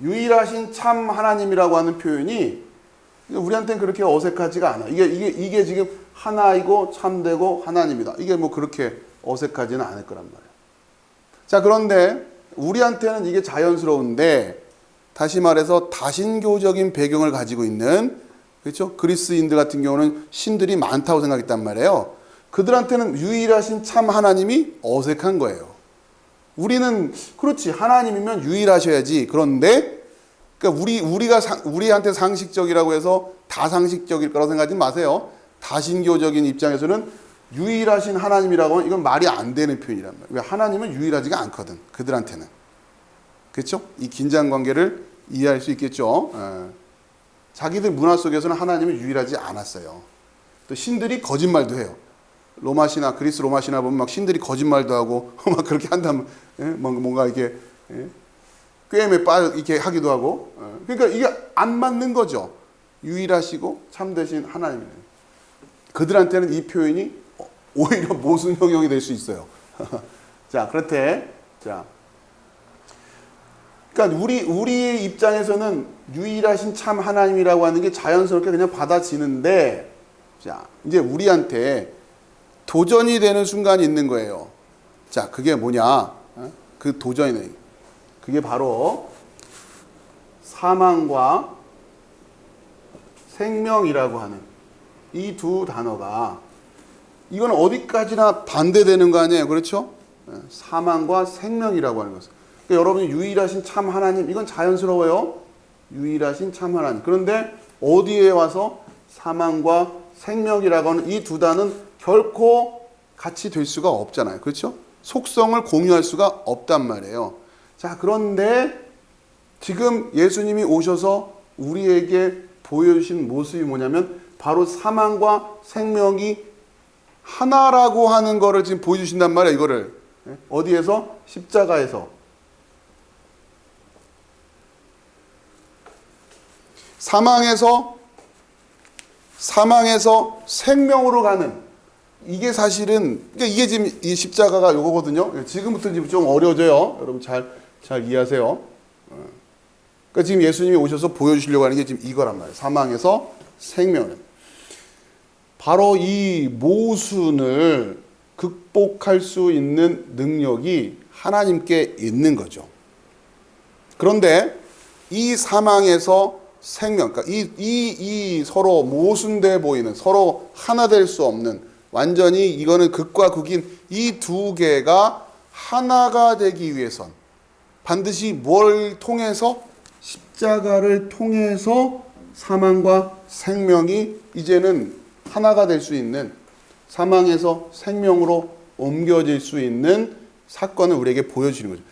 유일하신 참 하나님이라고 하는 표현이 우리한테는 그렇게 어색하지가 않아. 이게 지금 하나이고 참되고 하나님이다. 이게 뭐 그렇게 어색하지는 않을 거란 말이에요. 자, 그런데 우리한테는 이게 자연스러운데, 다시 말해서 다신교적인 배경을 가지고 있는, 그렇죠? 그리스인들 같은 경우는 신들이 많다고 생각했단 말이에요. 그들한테는 유일하신 참 하나님이 어색한 거예요. 우리는 그렇지, 하나님이면 유일하셔야지. 그런데 그러니까 우리한테 상식적이라고 해서 다상식적일 거라고 생각하지 마세요. 다신교적인 입장에서는 유일하신 하나님이라고 하면 이건 말이 안 되는 표현이란 말이에요. 왜? 하나님은 유일하지가 않거든, 그들한테는. 그렇죠? 이 긴장 관계를 이해할 수 있겠죠. 자기들 문화 속에서는 하나님은 유일하지 않았어요. 또 신들이 거짓말도 해요. 그리스 로마 신화 보면 막 신들이 거짓말도 하고 막 그렇게 한다면, 뭔가 이렇게 꾀임에 이렇게 하기도 하고. 그러니까 이게 안 맞는 거죠. 유일하시고 참되신 하나님이에요. 그들한테는 이 표현이 오히려 모순형용이 될 수 있어요. 자, 그렇대. 자, 그러니까 우리의 입장에서는 유일하신 참 하나님이라고 하는 게 자연스럽게 그냥 받아지는데, 자, 이제 우리한테 도전이 되는 순간이 있는 거예요. 자, 그게 뭐냐? 그 도전이, 그게 바로 사망과 생명이라고 하는 이 두 단어가, 이건 어디까지나 반대되는 거 아니에요? 그렇죠? 사망과 생명이라고 하는 것은. 그러니까 여러분이 유일하신 참 하나님, 이건 자연스러워요. 유일하신 참 하나님. 그런데 어디에 와서 사망과 생명이라고 하는 이 두 단어는 결코 같이 될 수가 없잖아요. 그렇죠? 속성을 공유할 수가 없단 말이에요. 자, 그런데 지금 예수님이 오셔서 우리에게 보여주신 모습이 뭐냐면 바로 사망과 생명이 하나라고 하는 거를 지금 보여주신단 말이에요. 이거를 어디에서? 십자가에서. 사망에서 생명으로 가는, 이게 사실은, 그러니까 이게 지금 이 십자가가 요거거든요. 지금부터 좀 어려워져요. 여러분 잘 이해하세요. 그러니까 지금 예수님이 오셔서 보여주시려고 하는 게 지금 이거란 말이에요. 사망에서 생명. 바로 이 모순을 극복할 수 있는 능력이 하나님께 있는 거죠. 그런데 이 사망에서 생명, 그러니까 이 서로 모순돼 보이는, 서로 하나 될 수 없는, 완전히 이거는 극과 극인 이 두 개가 하나가 되기 위해선 반드시 뭘 통해서? 십자가를 통해서 사망과 생명이 이제는 하나가 될 수 있는, 사망에서 생명으로 옮겨질 수 있는 사건을 우리에게 보여주는 거죠.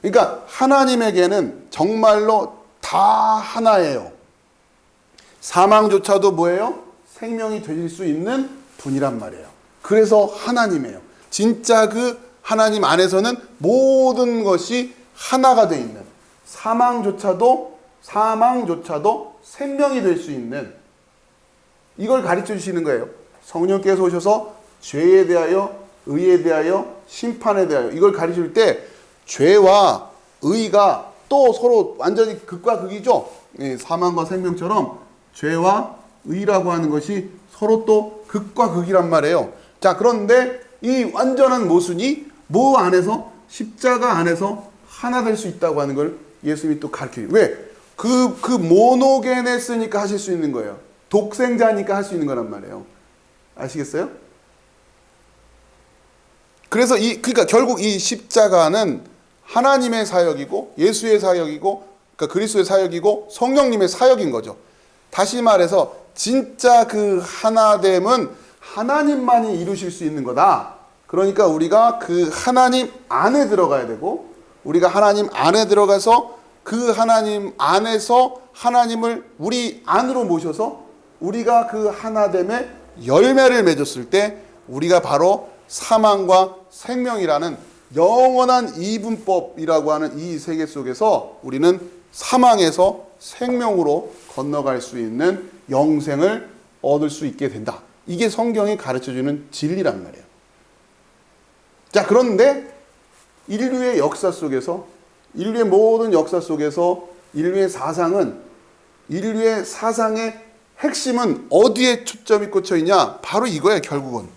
그러니까 하나님에게는 정말로 다 하나예요. 사망조차도 뭐예요? 생명이 되실 수 있는 분이란 말이에요. 그래서 하나님이에요. 진짜 그 하나님 안에서는 모든 것이 하나가 되어 있는, 사망조차도 생명이 될 수 있는, 이걸 가르쳐 주시는 거예요. 성령께서 오셔서 죄에 대하여, 의에 대하여, 심판에 대하여 이걸 가르칠 때 죄와 의가 또 서로 완전히 극과 극이죠. 사망과 생명처럼 죄와 의라고 하는 것이 서로 또 극과 극이란 말이에요. 자, 그런데 이 완전한 모순이 뭐 안에서? 십자가 안에서 하나 될 수 있다고 하는 걸 예수님이 또 가르쳐요. 왜? 그 모노게네스니까 하실 수 있는 거예요. 독생자니까 할 수 있는 거란 말이에요. 아시겠어요? 그래서 그러니까 결국 이 십자가는 하나님의 사역이고, 예수의 사역이고, 그러니까 그리스도의 사역이고, 성령님의 사역인 거죠. 다시 말해서 진짜 그 하나됨은 하나님만이 이루실 수 있는 거다. 그러니까 우리가 그 하나님 안에 들어가야 되고, 우리가 하나님 안에 들어가서 그 하나님 안에서 하나님을 우리 안으로 모셔서 우리가 그 하나됨의 열매를 맺었을 때 우리가 바로 사망과 생명이라는 영원한 이분법이라고 하는 이 세계 속에서 우리는 사망에서 생명으로 건너갈 수 있는 영생을 얻을 수 있게 된다. 이게 성경이 가르쳐주는 진리란 말이에요. 자, 그런데 인류의 역사 속에서, 인류의 모든 역사 속에서 인류의 사상은, 인류의 사상의 핵심은 어디에 초점이 꽂혀 있냐? 바로 이거예요. 결국은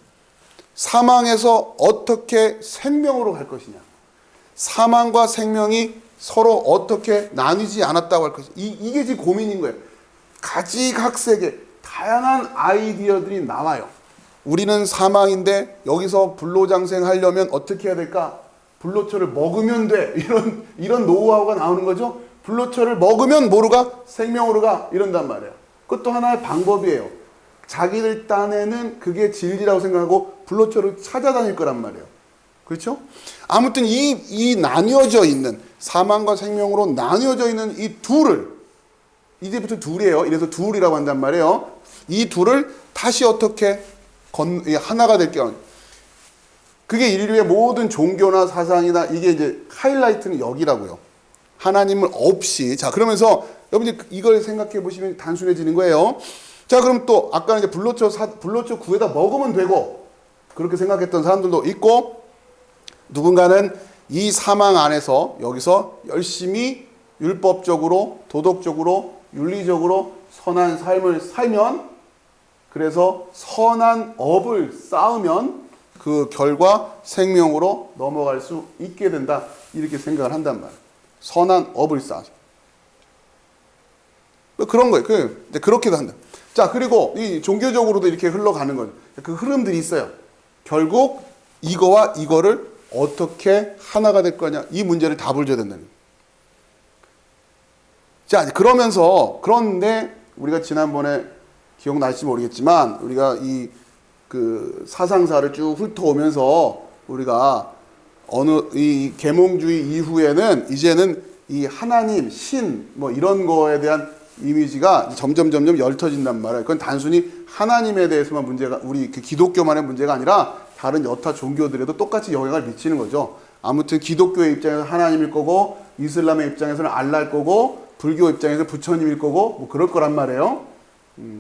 사망에서 어떻게 생명으로 갈 것이냐. 사망과 생명이 서로 어떻게 나뉘지 않았다고 할 것이. 이게 지금 고민인 거예요. 가지각색의 다양한 아이디어들이 나와요. 우리는 사망인데 여기서 불로장생 하려면 어떻게 해야 될까? 불로초를 먹으면 돼. 이런 노하우가 나오는 거죠. 불로초를 먹으면 뭐로 가? 생명으로 가. 이런단 말이에요. 그것도 하나의 방법이에요. 자기들 딴에는 그게 진리라고 생각하고 불로초를 찾아다닐 거란 말이에요. 그렇죠? 아무튼 이 나뉘어져 있는 사망과 생명으로 나뉘어져 있는 이 둘을, 이제부터 둘이에요. 이래서 둘이라고 한단 말이에요. 이 둘을 다시 어떻게 하나가 될게. 그게 인류의 모든 종교나 사상이나 이게 이제 하이라이트는 여기라고요. 하나님을 없이. 자, 그러면서 여러분들 이걸 생각해 보시면 단순해지는 거예요. 자, 그럼 또 아까는 이제 불로초 구에다 먹으면 되고 그렇게 생각했던 사람들도 있고, 누군가는 이 사망 안에서 여기서 열심히 율법적으로, 도덕적으로, 윤리적으로 선한 삶을 살면, 그래서 선한 업을 쌓으면 그 결과 생명으로 넘어갈 수 있게 된다. 이렇게 생각을 한단 말이에요. 선한 업을 쌓아서. 그런 거예요. 그렇게도 한다. 자, 그리고 이 종교적으로도 이렇게 흘러가는 거죠. 그 흐름들이 있어요. 결국 이거와 이거를 어떻게 하나가 될 거냐, 이 문제를 답을 줘야 된다는 거예요. 자, 그런데 우리가 지난번에 기억나실지 모르겠지만 우리가 그 사상사를 쭉 훑어오면서 우리가 이 계몽주의 이후에는 이제는 이 하나님, 신 뭐 이런 거에 대한 이미지가 점점 엷어진단 말이에요. 그건 단순히 하나님에 대해서만 문제가, 우리 그 기독교만의 문제가 아니라 다른 여타 종교들에도 똑같이 영향을 미치는 거죠. 아무튼 기독교의 입장에서 하나님일 거고, 이슬람의 입장에서는 알라일 거고, 불교 입장에서 부처님일 거고, 뭐 그럴 거란 말이에요.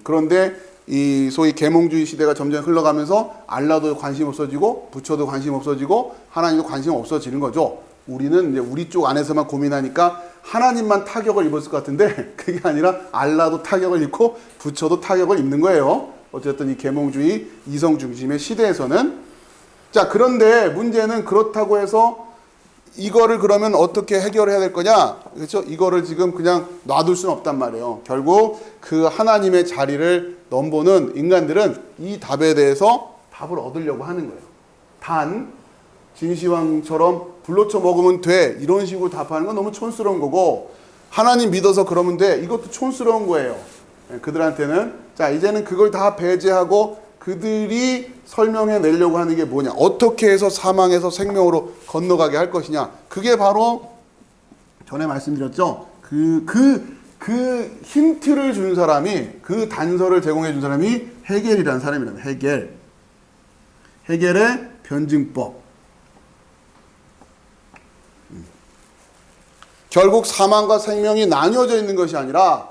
그런데 이 소위 계몽주의 시대가 점점 흘러가면서 알라도 관심 없어지고, 부처도 관심 없어지고, 하나님도 관심 없어지는 거죠. 우리는 이제 우리 쪽 안에서만 고민하니까 하나님만 타격을 입었을 것 같은데, 그게 아니라 알라도 타격을 입고 부처도 타격을 입는 거예요. 어쨌든 이 계몽주의 이성 중심의 시대에서는. 자, 그런데 문제는 그렇다고 해서 이거를 그러면 어떻게 해결해야 될 거냐? 그렇죠? 이거를 지금 그냥 놔둘 수는 없단 말이에요. 결국 그 하나님의 자리를 넘보는 인간들은 이 답에 대해서 답을 얻으려고 하는 거예요. 단 진시황처럼 불로쳐 먹으면 돼, 이런 식으로 답하는 건 너무 촌스러운 거고, 하나님 믿어서 그러면 돼, 이것도 촌스러운 거예요. 그들한테는. 자, 이제는 그걸 다 배제하고 그들이 설명해 내려고 하는 게 뭐냐, 어떻게 해서 사망에서 생명으로 건너가게 할 것이냐. 그게 바로 전에 말씀드렸죠. 그 힌트를 준 사람이, 그 단서를 제공해 준 사람이 헤겔이라는 사람이랍니다. 헤겔의 변증법. 결국 사망과 생명이 나뉘어져 있는 것이 아니라,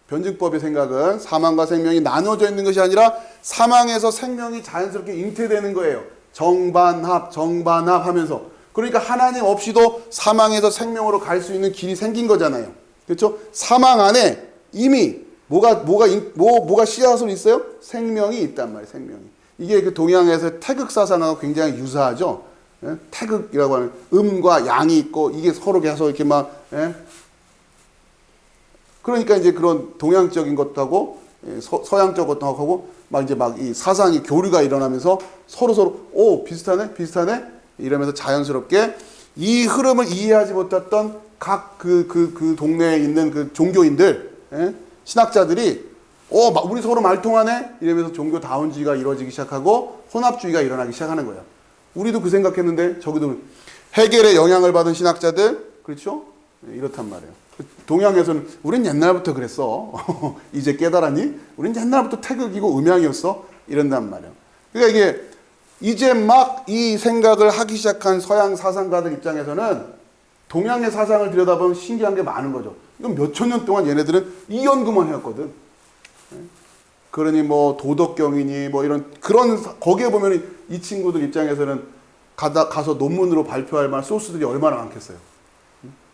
변증법의 생각은 사망과 생명이 나눠져 있는 것이 아니라 사망에서 생명이 자연스럽게 잉태되는 거예요. 정반합 하면서. 그러니까 하나님 없이도 사망에서 생명으로 갈 수 있는 길이 생긴 거잖아요. 그렇죠? 사망 안에 이미 뭐가 씨앗으로 있어요? 생명이 있단 말이에요. 생명이. 이게 그 동양에서 태극 사상하고 굉장히 유사하죠. 예? 태극이라고 하는 음과 양이 있고, 이게 서로 계속 이렇게 막, 예? 그러니까 이제 그런 동양적인 것하고 서양적 것하고 막 이 사상이 교류가 일어나면서 서로 비슷하네 이러면서 자연스럽게 이 흐름을 이해하지 못했던 각 그 동네에 있는 그 종교인들, 예? 신학자들이 우리 서로 말통하네 이러면서 종교다운주의가 이루어지기 시작하고 혼합주의가 일어나기 시작하는 거예요. 우리도 그 생각했는데 저기도 헤겔의 영향을 받은 신학자들, 그렇죠? 이렇단 말이에요. 동양에서는 우린 옛날부터 그랬어. 이제 깨달았니? 우린 옛날부터 태극이고 음양이었어. 이런단 말이에요. 그러니까 이게 이제 막 이 생각을 하기 시작한 서양 사상가들 입장에서는 동양의 사상을 들여다보면 신기한 게 많은 거죠. 이건 몇천 년 동안 얘네들은 이 연구만 해왔거든. 그러니 뭐 도덕경이니 뭐 거기에 보면 이 친구들 입장에서는 가서 논문으로 발표할 만한 소스들이 얼마나 많겠어요.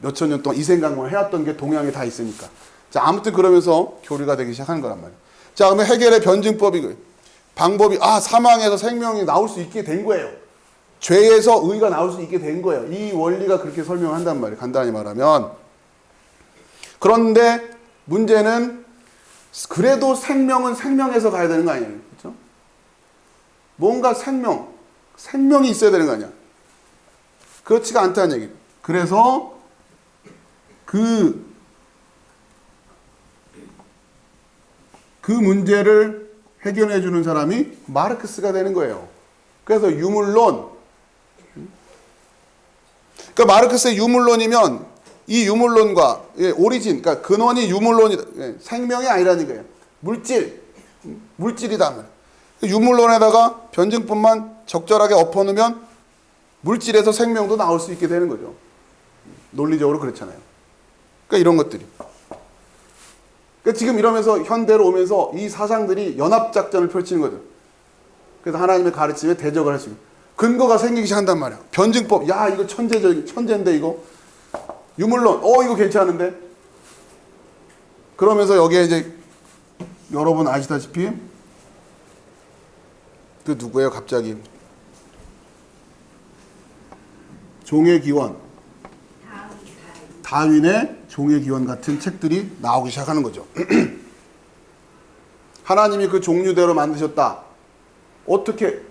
몇천 년 동안 이 생각만 해왔던 게 동양에 다 있으니까. 자, 아무튼 그러면서 교류가 되기 시작한 거란 말이에요. 자, 그러면 헤겔의 변증법이 방법이 사망에서 생명이 나올 수 있게 된 거예요. 죄에서 의가 나올 수 있게 된 거예요. 이 원리가 그렇게 설명한단 말이에요. 간단히 말하면. 그런데 문제는 그래도 생명은 생명에서 가야 되는 거 아니에요. 그렇죠? 뭔가 생명이 있어야 되는 거 아니야. 그렇지가 않다는 얘기예요. 그래서 그 문제를 해결해 주는 사람이 마르크스가 되는 거예요. 그래서 유물론. 그러니까 마르크스의 유물론이면 이 유물론과 오리진, 그러니까 근원이 유물론이다. 생명이 아니라는 거예요. 물질이다. 유물론에다가 변증법만 적절하게 엎어놓으면 물질에서 생명도 나올 수 있게 되는 거죠. 논리적으로 그렇잖아요. 그러니까 이런 것들이. 그러니까 지금 이러면서 현대로 오면서 이 사상들이 연합작전을 펼치는 거죠. 그래서 하나님의 가르침에 대적을 할 수 있는 근거가 생기기 시작한단 말이야. 변증법, 야 이거 천재인데 이거. 유물론, 이거 괜찮은데. 그러면서 여기에 이제 여러분 아시다시피 그 누구예요 갑자기? 종의 기원, 다윈의 종의 기원 같은 책들이 나오기 시작하는 거죠. 하나님이 그 종류대로 만드셨다. 어떻게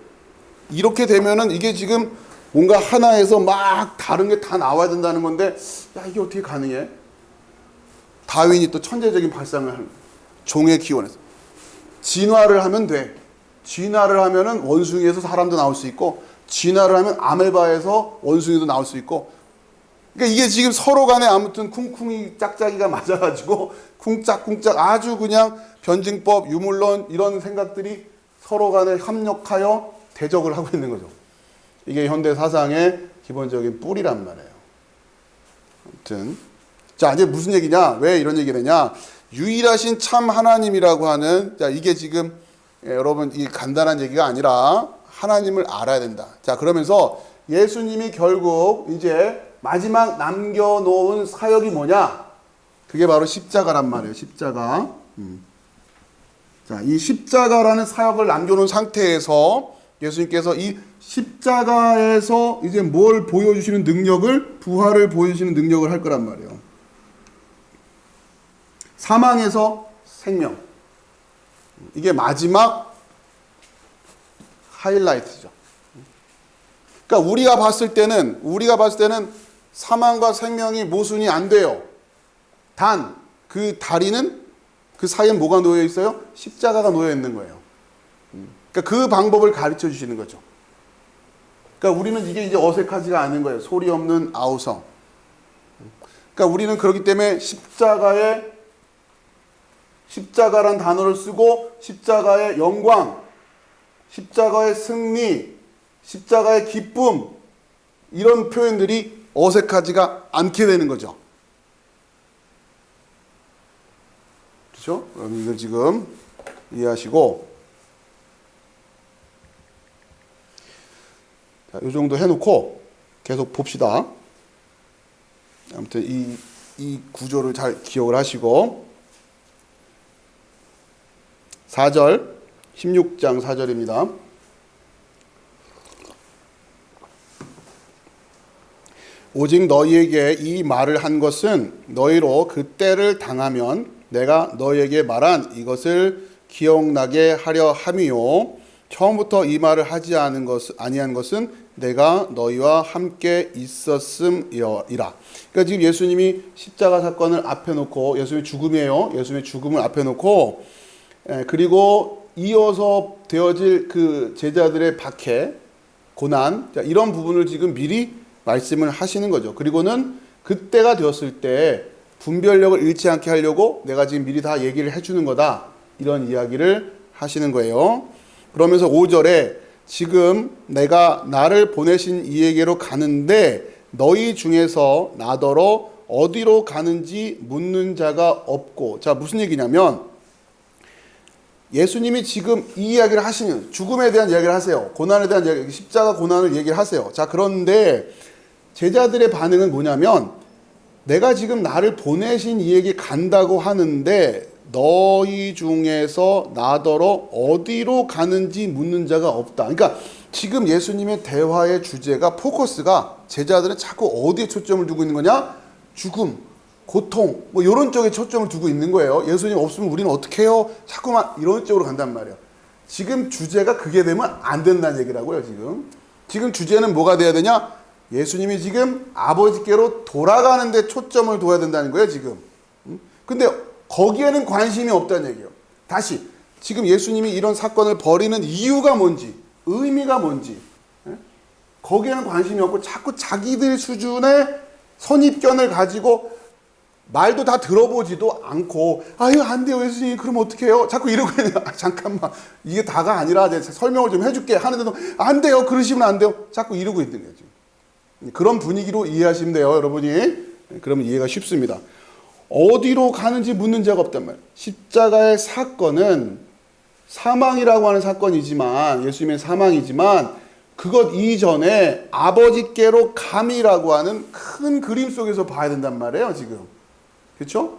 이렇게 되면은 이게 지금 뭔가 하나에서 막 다른 게 다 나와야 된다는 건데, 야 이게 어떻게 가능해? 다윈이 또 천재적인 발상을 하는 거예요. 종의 기원에서 진화를 하면 돼. 진화를 하면은 원숭이에서 사람도 나올 수 있고, 진화를 하면 아메바에서 원숭이도 나올 수 있고. 그러니까 이게 지금 서로 간에 아무튼 쿵쿵이 짝짝이가 맞아가지고 쿵짝쿵짝 아주 그냥 변증법, 유물론 이런 생각들이 서로 간에 협력하여 대적을 하고 있는 거죠. 이게 현대 사상의 기본적인 뿌리란 말이에요. 아무튼 자 이제 무슨 얘기냐? 왜 이런 얘기를 했냐? 유일하신 참 하나님이라고 하는, 자 이게 지금 여러분 이 간단한 얘기가 아니라 하나님을 알아야 된다. 자 그러면서 예수님이 결국 이제 마지막 남겨놓은 사역이 뭐냐? 그게 바로 십자가란 말이에요. 십자가. 자, 이 십자가라는 사역을 남겨놓은 상태에서 예수님께서 이 십자가에서 이제 뭘 보여주시는 능력을, 부활을 보여주시는 능력을 할 거란 말이에요. 사망에서 생명. 이게 마지막 하이라이트죠. 그러니까 우리가 봤을 때는 사망과 생명이 모순이 안 돼요. 단 그 다리는 그 사이에 뭐가 놓여 있어요? 십자가가 놓여 있는 거예요. 그러니까 그 방법을 가르쳐 주시는 거죠. 그러니까 우리는 이게 이제 어색하지가 않은 거예요. 소리 없는 아우성. 그러니까 우리는 그렇기 때문에 십자가란 단어를 쓰고 십자가의 영광, 십자가의 승리, 십자가의 기쁨 이런 표현들이 어색하지가 않게 되는 거죠. 그렇죠? 그럼 이걸 지금 이해하시고 자, 이 정도 해놓고 계속 봅시다. 아무튼 이 구조를 잘 기억을 하시고 4절 16장 4절입니다. 오직 너희에게 이 말을 한 것은 너희로 그 때를 당하면 내가 너희에게 말한 이것을 기억나게 하려 함이요 처음부터 이 말을 하지 아니한 것은 내가 너희와 함께 있었음이라. 그러니까 지금 예수님이 십자가 사건을 앞에 놓고 예수님의 죽음이에요. 예수님의 죽음을 앞에 놓고 그리고 이어서 되어질 그 제자들의 박해, 고난 이런 부분을 지금 미리 말씀을 하시는 거죠. 그리고는 그때가 되었을 때 분별력을 잃지 않게 하려고 내가 지금 미리 다 얘기를 해주는 거다. 이런 이야기를 하시는 거예요. 그러면서 5절에 지금 내가 나를 보내신 이에게로 가는데 너희 중에서 나더러 어디로 가는지 묻는 자가 없고. 자, 무슨 얘기냐면 예수님이 지금 이 이야기를 하시는, 죽음에 대한 이야기를 하세요. 고난에 대한 이야기, 십자가 고난을 얘기를 하세요. 자, 그런데 제자들의 반응은 뭐냐면 내가 지금 나를 보내신 이에게 간다고 하는데 너희 중에서 나더러 어디로 가는지 묻는 자가 없다. 그러니까 지금 예수님의 대화의 주제가 포커스가 제자들은 자꾸 어디에 초점을 두고 있는 거냐? 죽음, 고통 뭐 이런 쪽에 초점을 두고 있는 거예요. 예수님 없으면 우리는 어떻게 해요? 자꾸만 이런 쪽으로 간단 말이에요. 지금 주제가 그게 되면 안 된다는 얘기라고요. 지금 주제는 뭐가 돼야 되냐? 예수님이 지금 아버지께로 돌아가는 데 초점을 둬야 된다는 거예요. 지금. 근데 거기에는 관심이 없다는 얘기예요. 다시 지금 예수님이 이런 사건을 벌이는 이유가 뭔지, 의미가 뭔지, 거기에는 관심이 없고 자꾸 자기들 수준의 선입견을 가지고 말도 다 들어보지도 않고, 아유 안 돼요 예수님, 그럼 어떻게 해요? 자꾸 이러고 있는. 잠깐만, 이게 다가 아니라 내가 설명을 좀 해줄게 하는데도 안 돼요, 그러시면 안 돼요, 자꾸 이러고 있는 거죠. 그런 분위기로 이해하시면 돼요, 여러분이. 그러면 이해가 쉽습니다. 어디로 가는지 묻는 자가 없단 말이에요. 십자가의 사건은 사망이라고 하는 사건이지만, 예수님의 사망이지만, 그것 이전에 아버지께로 감이라고 하는 큰 그림 속에서 봐야 된단 말이에요, 지금. 그렇죠?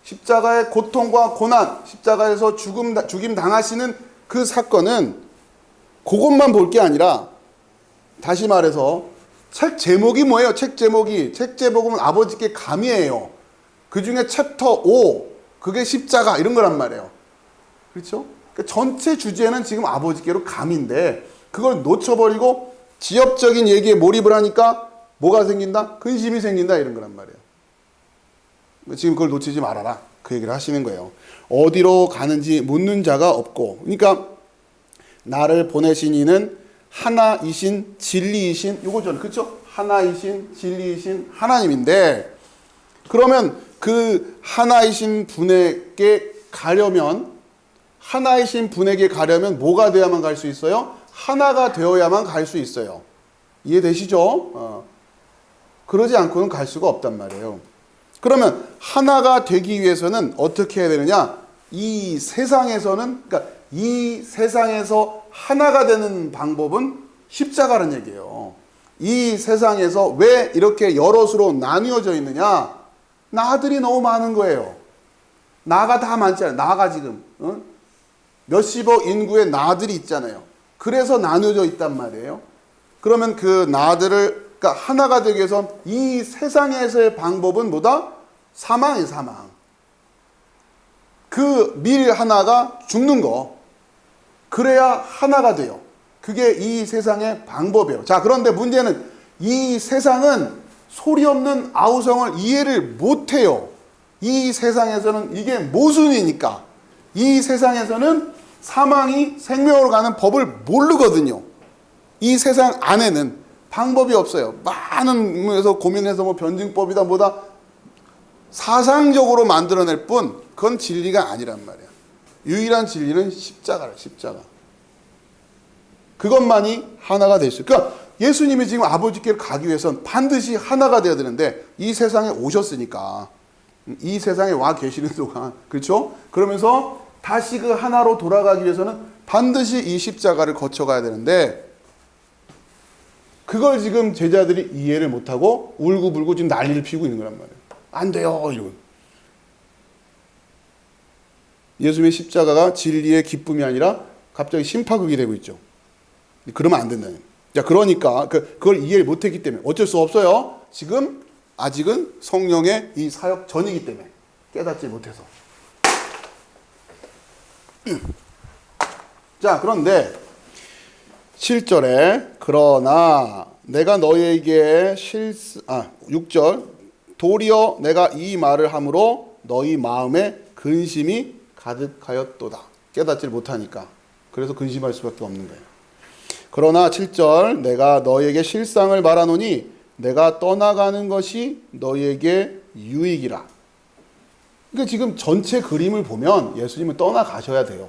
십자가의 고통과 고난, 십자가에서 죽임 당하시는 그 사건은 그것만 볼 게 아니라, 다시 말해서 책 제목이 뭐예요? 책 제목은 아버지께 감이에요. 그 중에 챕터 5, 그게 십자가 이런 거란 말이에요. 그렇죠? 그러니까 전체 주제는 지금 아버지께로 감인데, 그걸 놓쳐버리고 지엽적인 얘기에 몰입을 하니까 뭐가 생긴다? 근심이 생긴다, 이런 거란 말이에요. 지금 그걸 놓치지 말아라, 그 얘기를 하시는 거예요. 어디로 가는지 묻는 자가 없고, 그러니까 나를 보내신 이는 하나이신 진리이신, 요거죠, 그렇죠? 하나이신 진리이신 하나님인데, 그러면 그 하나이신 분에게 가려면, 뭐가 돼야만 갈 수 있어요? 하나가 되어야만 갈 수 있어요. 이해되시죠? 그러지 않고는 갈 수가 없단 말이에요. 그러면 하나가 되기 위해서는 어떻게 해야 되느냐? 이 세상에서 하나가 되는 방법은 십자가라는 얘기예요. 이 세상에서 왜 이렇게 여럿으로 나뉘어져 있느냐? 나들이 너무 많은 거예요. 나가 다 많잖아요. 나가 지금 몇십억 인구의 나들이 있잖아요. 그래서 나뉘어져 있단 말이에요. 그러면 그 나들을, 그러니까 하나가 되기 위해서 이 세상에서의 방법은 뭐다? 사망이에요, 사망. 그 밀 하나가 죽는 거. 그래야 하나가 돼요. 그게 이 세상의 방법이에요. 자, 그런데 문제는 이 세상은 소리 없는 아우성을 이해를 못해요. 이 세상에서는 이게 모순이니까. 이 세상에서는 사망이 생명으로 가는 법을 모르거든요. 이 세상 안에는 방법이 없어요. 많은 면에서 고민해서 뭐 변증법이다 뭐다 사상적으로 만들어낼 뿐 그건 진리가 아니란 말이야. 유일한 진리는 십자가라, 십자가. 그것만이 하나가 될 수 있어요. 그러니까 예수님이 지금 아버지께로 가기 위해서는 반드시 하나가 되어야 되는데, 이 세상에 오셨으니까, 이 세상에 와 계시는 동안, 그렇죠? 그러면서 다시 그 하나로 돌아가기 위해서는 반드시 이 십자가를 거쳐가야 되는데, 그걸 지금 제자들이 이해를 못하고 울고불고 지금 난리를 피우고 있는 거란 말이에요. 안 돼요, 이러고. 예수님의 십자가가 진리의 기쁨이 아니라 갑자기 심파극이 되고 있죠. 그러면 안 된다는 거예요. 자, 그러니까 그걸 이해를 못했기 때문에 어쩔 수 없어요. 지금 아직은 성령의 이 사역 전이기 때문에 깨닫지 못해서. 자, 그런데 7절에 그러나 내가 너희에게 6절 도리어 내가 이 말을 함으로 너희 마음에 근심이 가득하였도다. 깨닫지 못하니까. 그래서 근심할 수밖에 없는 거예요. 그러나 7절 내가 너희에게 실상을 말하노니 내가 떠나가는 것이 너희에게 유익이라. 그러니까 지금 전체 그림을 보면 예수님은 떠나가셔야 돼요.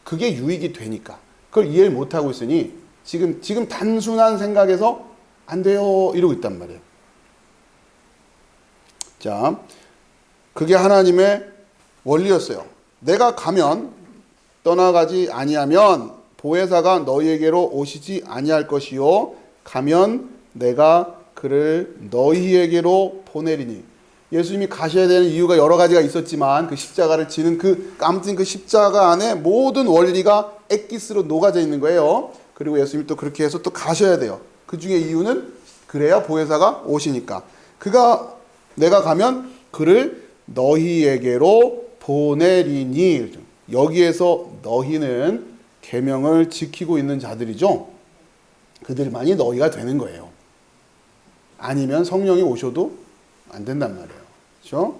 그게 유익이 되니까. 그걸 이해를 못하고 있으니 지금 단순한 생각에서 안 돼요 이러고 있단 말이에요. 자, 그게 하나님의 원리였어요. 내가 가면, 떠나가지 아니하면 보혜사가 너희에게로 오시지 아니할 것이요 가면 내가 그를 너희에게로 보내리니. 예수님이 가셔야 되는 이유가 여러 가지가 있었지만 그 십자가를 지는 아무튼 그 십자가 안에 모든 원리가 엑기스로 녹아져 있는 거예요. 그리고 예수님이 또 그렇게 해서 또 가셔야 돼요. 그 중에 이유는 그래야 보혜사가 오시니까. 내가 가면 그를 너희에게로 보내리니. 여기에서 너희는 계명을 지키고 있는 자들이죠. 그들만이 너희가 되는 거예요. 아니면 성령이 오셔도 안 된단 말이에요. 그렇죠?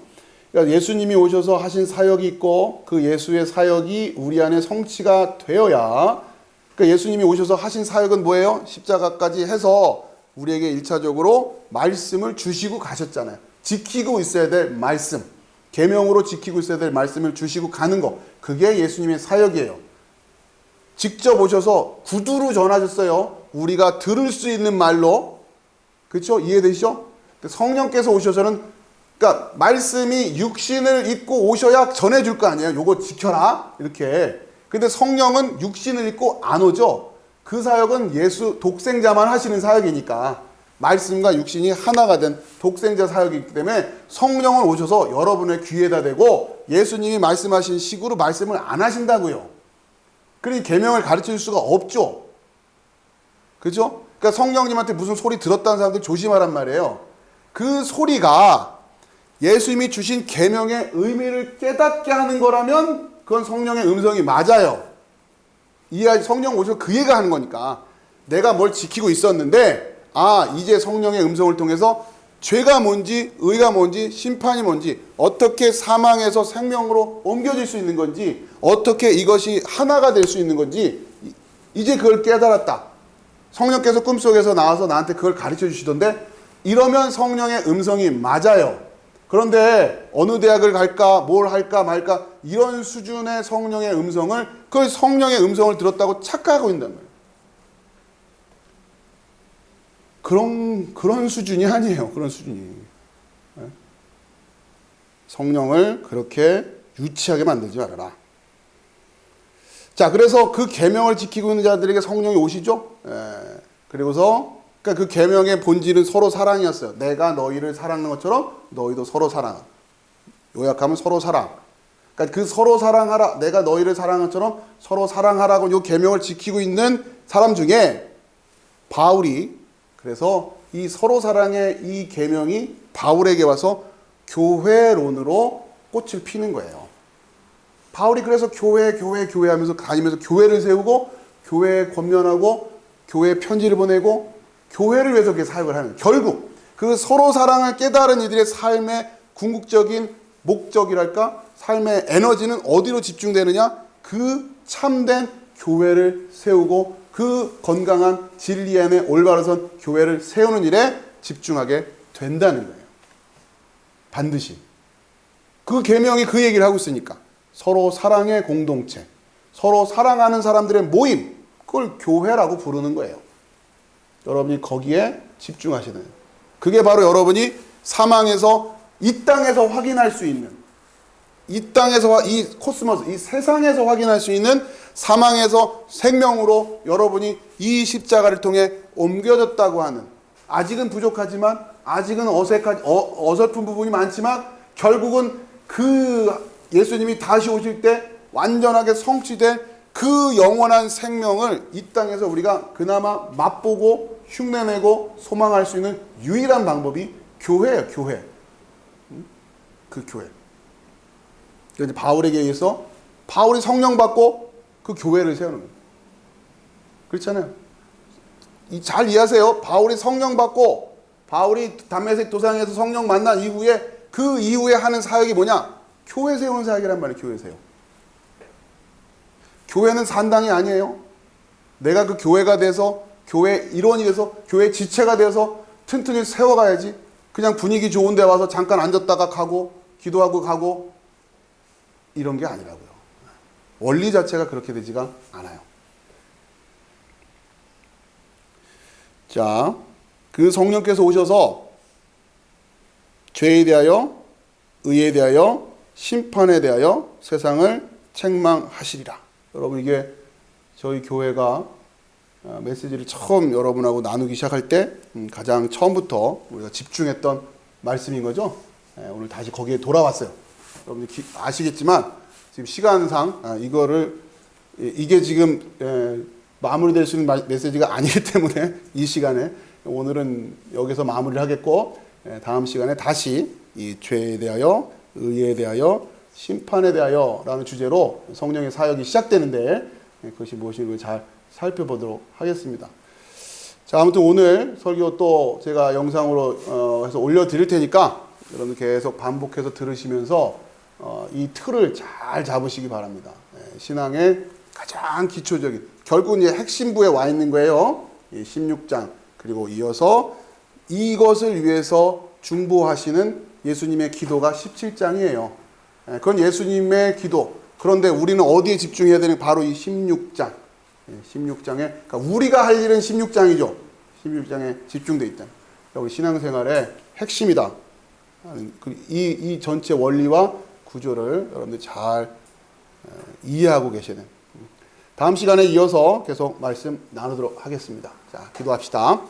그러니까 예수님이 오셔서 하신 사역이 있고 그 예수의 사역이 우리 안에 성취가 되어야, 그러니까 예수님이 오셔서 하신 사역은 뭐예요? 십자가까지 해서 우리에게 1차적으로 말씀을 주시고 가셨잖아요. 지키고 있어야 될 말씀, 계명으로 지키고 있어야 될 말씀을 주시고 가는 거, 그게 예수님의 사역이에요. 직접 오셔서 구두로 전하셨어요. 우리가 들을 수 있는 말로. 그렇죠? 이해되시죠? 성령께서 오셔서는, 그러니까 말씀이 육신을 입고 오셔야 전해줄 거 아니에요. 요거 지켜라 이렇게. 근데 성령은 육신을 입고 안 오죠. 그 사역은 예수 독생자만 하시는 사역이니까, 말씀과 육신이 하나가 된 독생자 사역이기 때문에 성령은 오셔서 여러분의 귀에다 대고 예수님이 말씀하신 식으로 말씀을 안 하신다고요. 그러니 계명을 가르칠 수가 없죠. 그죠? 그러니까 성령님한테 무슨 소리 들었다는 사람들 조심하란 말이에요. 그 소리가 예수님이 주신 계명의 의미를 깨닫게 하는 거라면 그건 성령의 음성이 맞아요. 성령 오셔서 그 얘기가 하는 거니까. 내가 뭘 지키고 있었는데 이제 성령의 음성을 통해서 죄가 뭔지 의가 뭔지 심판이 뭔지, 어떻게 사망에서 생명으로 옮겨질 수 있는 건지, 어떻게 이것이 하나가 될 수 있는 건지 이제 그걸 깨달았다. 성령께서 꿈속에서 나와서 나한테 그걸 가르쳐 주시던데, 이러면 성령의 음성이 맞아요. 그런데 어느 대학을 갈까 뭘 할까 말까 이런 수준의 성령의 음성을, 그 성령의 음성을 들었다고 착각하고 있단 말이에요. 그런 수준이 아니에요. 그런 수준이. 성령을 그렇게 유치하게 만들지 말아라. 자, 그래서 그 계명을 지키고 있는 자들에게 성령이 오시죠. 그리고서 그러니까 그 계명의 본질은 서로 사랑이었어요. 내가 너희를 사랑하는 것처럼 너희도 서로 사랑. 요약하면 서로 사랑. 그러니까 그 서로 사랑하라, 내가 너희를 사랑한 것처럼 서로 사랑하라고 요 계명을 지키고 있는 사람 중에 바울이, 그래서 이 서로 사랑의 이 계명이 바울에게 와서 교회론으로 꽃을 피는 거예요. 바울이 그래서 교회 하면서 다니면서 교회를 세우고 교회에 권면하고 교회에 편지를 보내고 교회를 위해서 그렇게 사역을 하는, 결국 그 서로 사랑을 깨달은 이들의 삶의 궁극적인 목적이랄까, 삶의 에너지는 어디로 집중되느냐? 그 참된 교회를 세우고 그 건강한 진리 안에 올바로 선 교회를 세우는 일에 집중하게 된다는 거예요. 반드시. 그 계명이 그 얘기를 하고 있으니까. 서로 사랑의 공동체, 서로 사랑하는 사람들의 모임, 그걸 교회라고 부르는 거예요. 여러분이 거기에 집중하시는, 그게 바로 여러분이 사망에서 이 땅에서 확인할 수 있는, 이 땅에서, 이 코스모스, 이 세상에서 확인할 수 있는 사망에서 생명으로 여러분이 이 십자가를 통해 옮겨졌다고 하는, 아직은 부족하지만, 아직은 어설픈 부분이 많지만, 결국은 그 예수님이 다시 오실 때 완전하게 성취된 그 영원한 생명을 이 땅에서 우리가 그나마 맛보고 흉내내고 소망할 수 있는 유일한 방법이 교회예요. 교회. 그 교회. 그래서 바울에게 의해서 바울이 성령 받고 그 교회를 세우는 거예요. 그렇잖아요. 잘 이해하세요. 바울이 성령 받고 바울이 담메색 도상에서 성령 만난 이후에 그 이후에 하는 사역이 뭐냐? 교회 세우는 사역이란 말이에요. 교회 세워. 교회는 산당이 아니에요. 내가 그 교회가 돼서 교회 일원이 돼서 교회 지체가 돼서 튼튼히 세워가야지. 그냥 분위기 좋은 데 와서 잠깐 앉았다가 가고 기도하고 가고 이런 게 아니라고요. 원리 자체가 그렇게 되지가 않아요. 자, 그 성령께서 오셔서 죄에 대하여, 의에 대하여, 심판에 대하여 세상을 책망하시리라. 여러분, 이게 저희 교회가 메시지를 처음 여러분하고 나누기 시작할 때 가장 처음부터 우리가 집중했던 말씀인 거죠. 오늘 다시 거기에 돌아왔어요. 여러분들 아시겠지만 지금 시간상 이게 지금 마무리될 수 있는 메시지가 아니기 때문에 이 시간에 오늘은 여기서 마무리를 하겠고, 다음 시간에 다시 이 죄에 대하여, 의에 대하여, 심판에 대하여 라는 주제로 성령의 사역이 시작되는데 그것이 무엇인지 잘 살펴보도록 하겠습니다. 자, 아무튼 오늘 설교 또 제가 영상으로 해서 올려드릴 테니까 여러분 계속 반복해서 들으시면서 이 틀을 잘 잡으시기 바랍니다. 신앙의 가장 기초적인, 결국 이제 핵심부에 와 있는 거예요. 이 16장, 그리고 이어서 이것을 위해서 중보하시는 예수님의 기도가 17장이에요. 그건 예수님의 기도. 그런데 우리는 어디에 집중해야 되는, 바로 이 16장. 16장에, 그러니까 우리가 할 일은 16장이죠. 16장에 집중되어 있다. 우리 신앙생활의 핵심이다. 이 전체 원리와 구조를 여러분들 잘 이해하고 계시는. 다음 시간에 이어서 계속 말씀 나누도록 하겠습니다. 자, 기도합시다.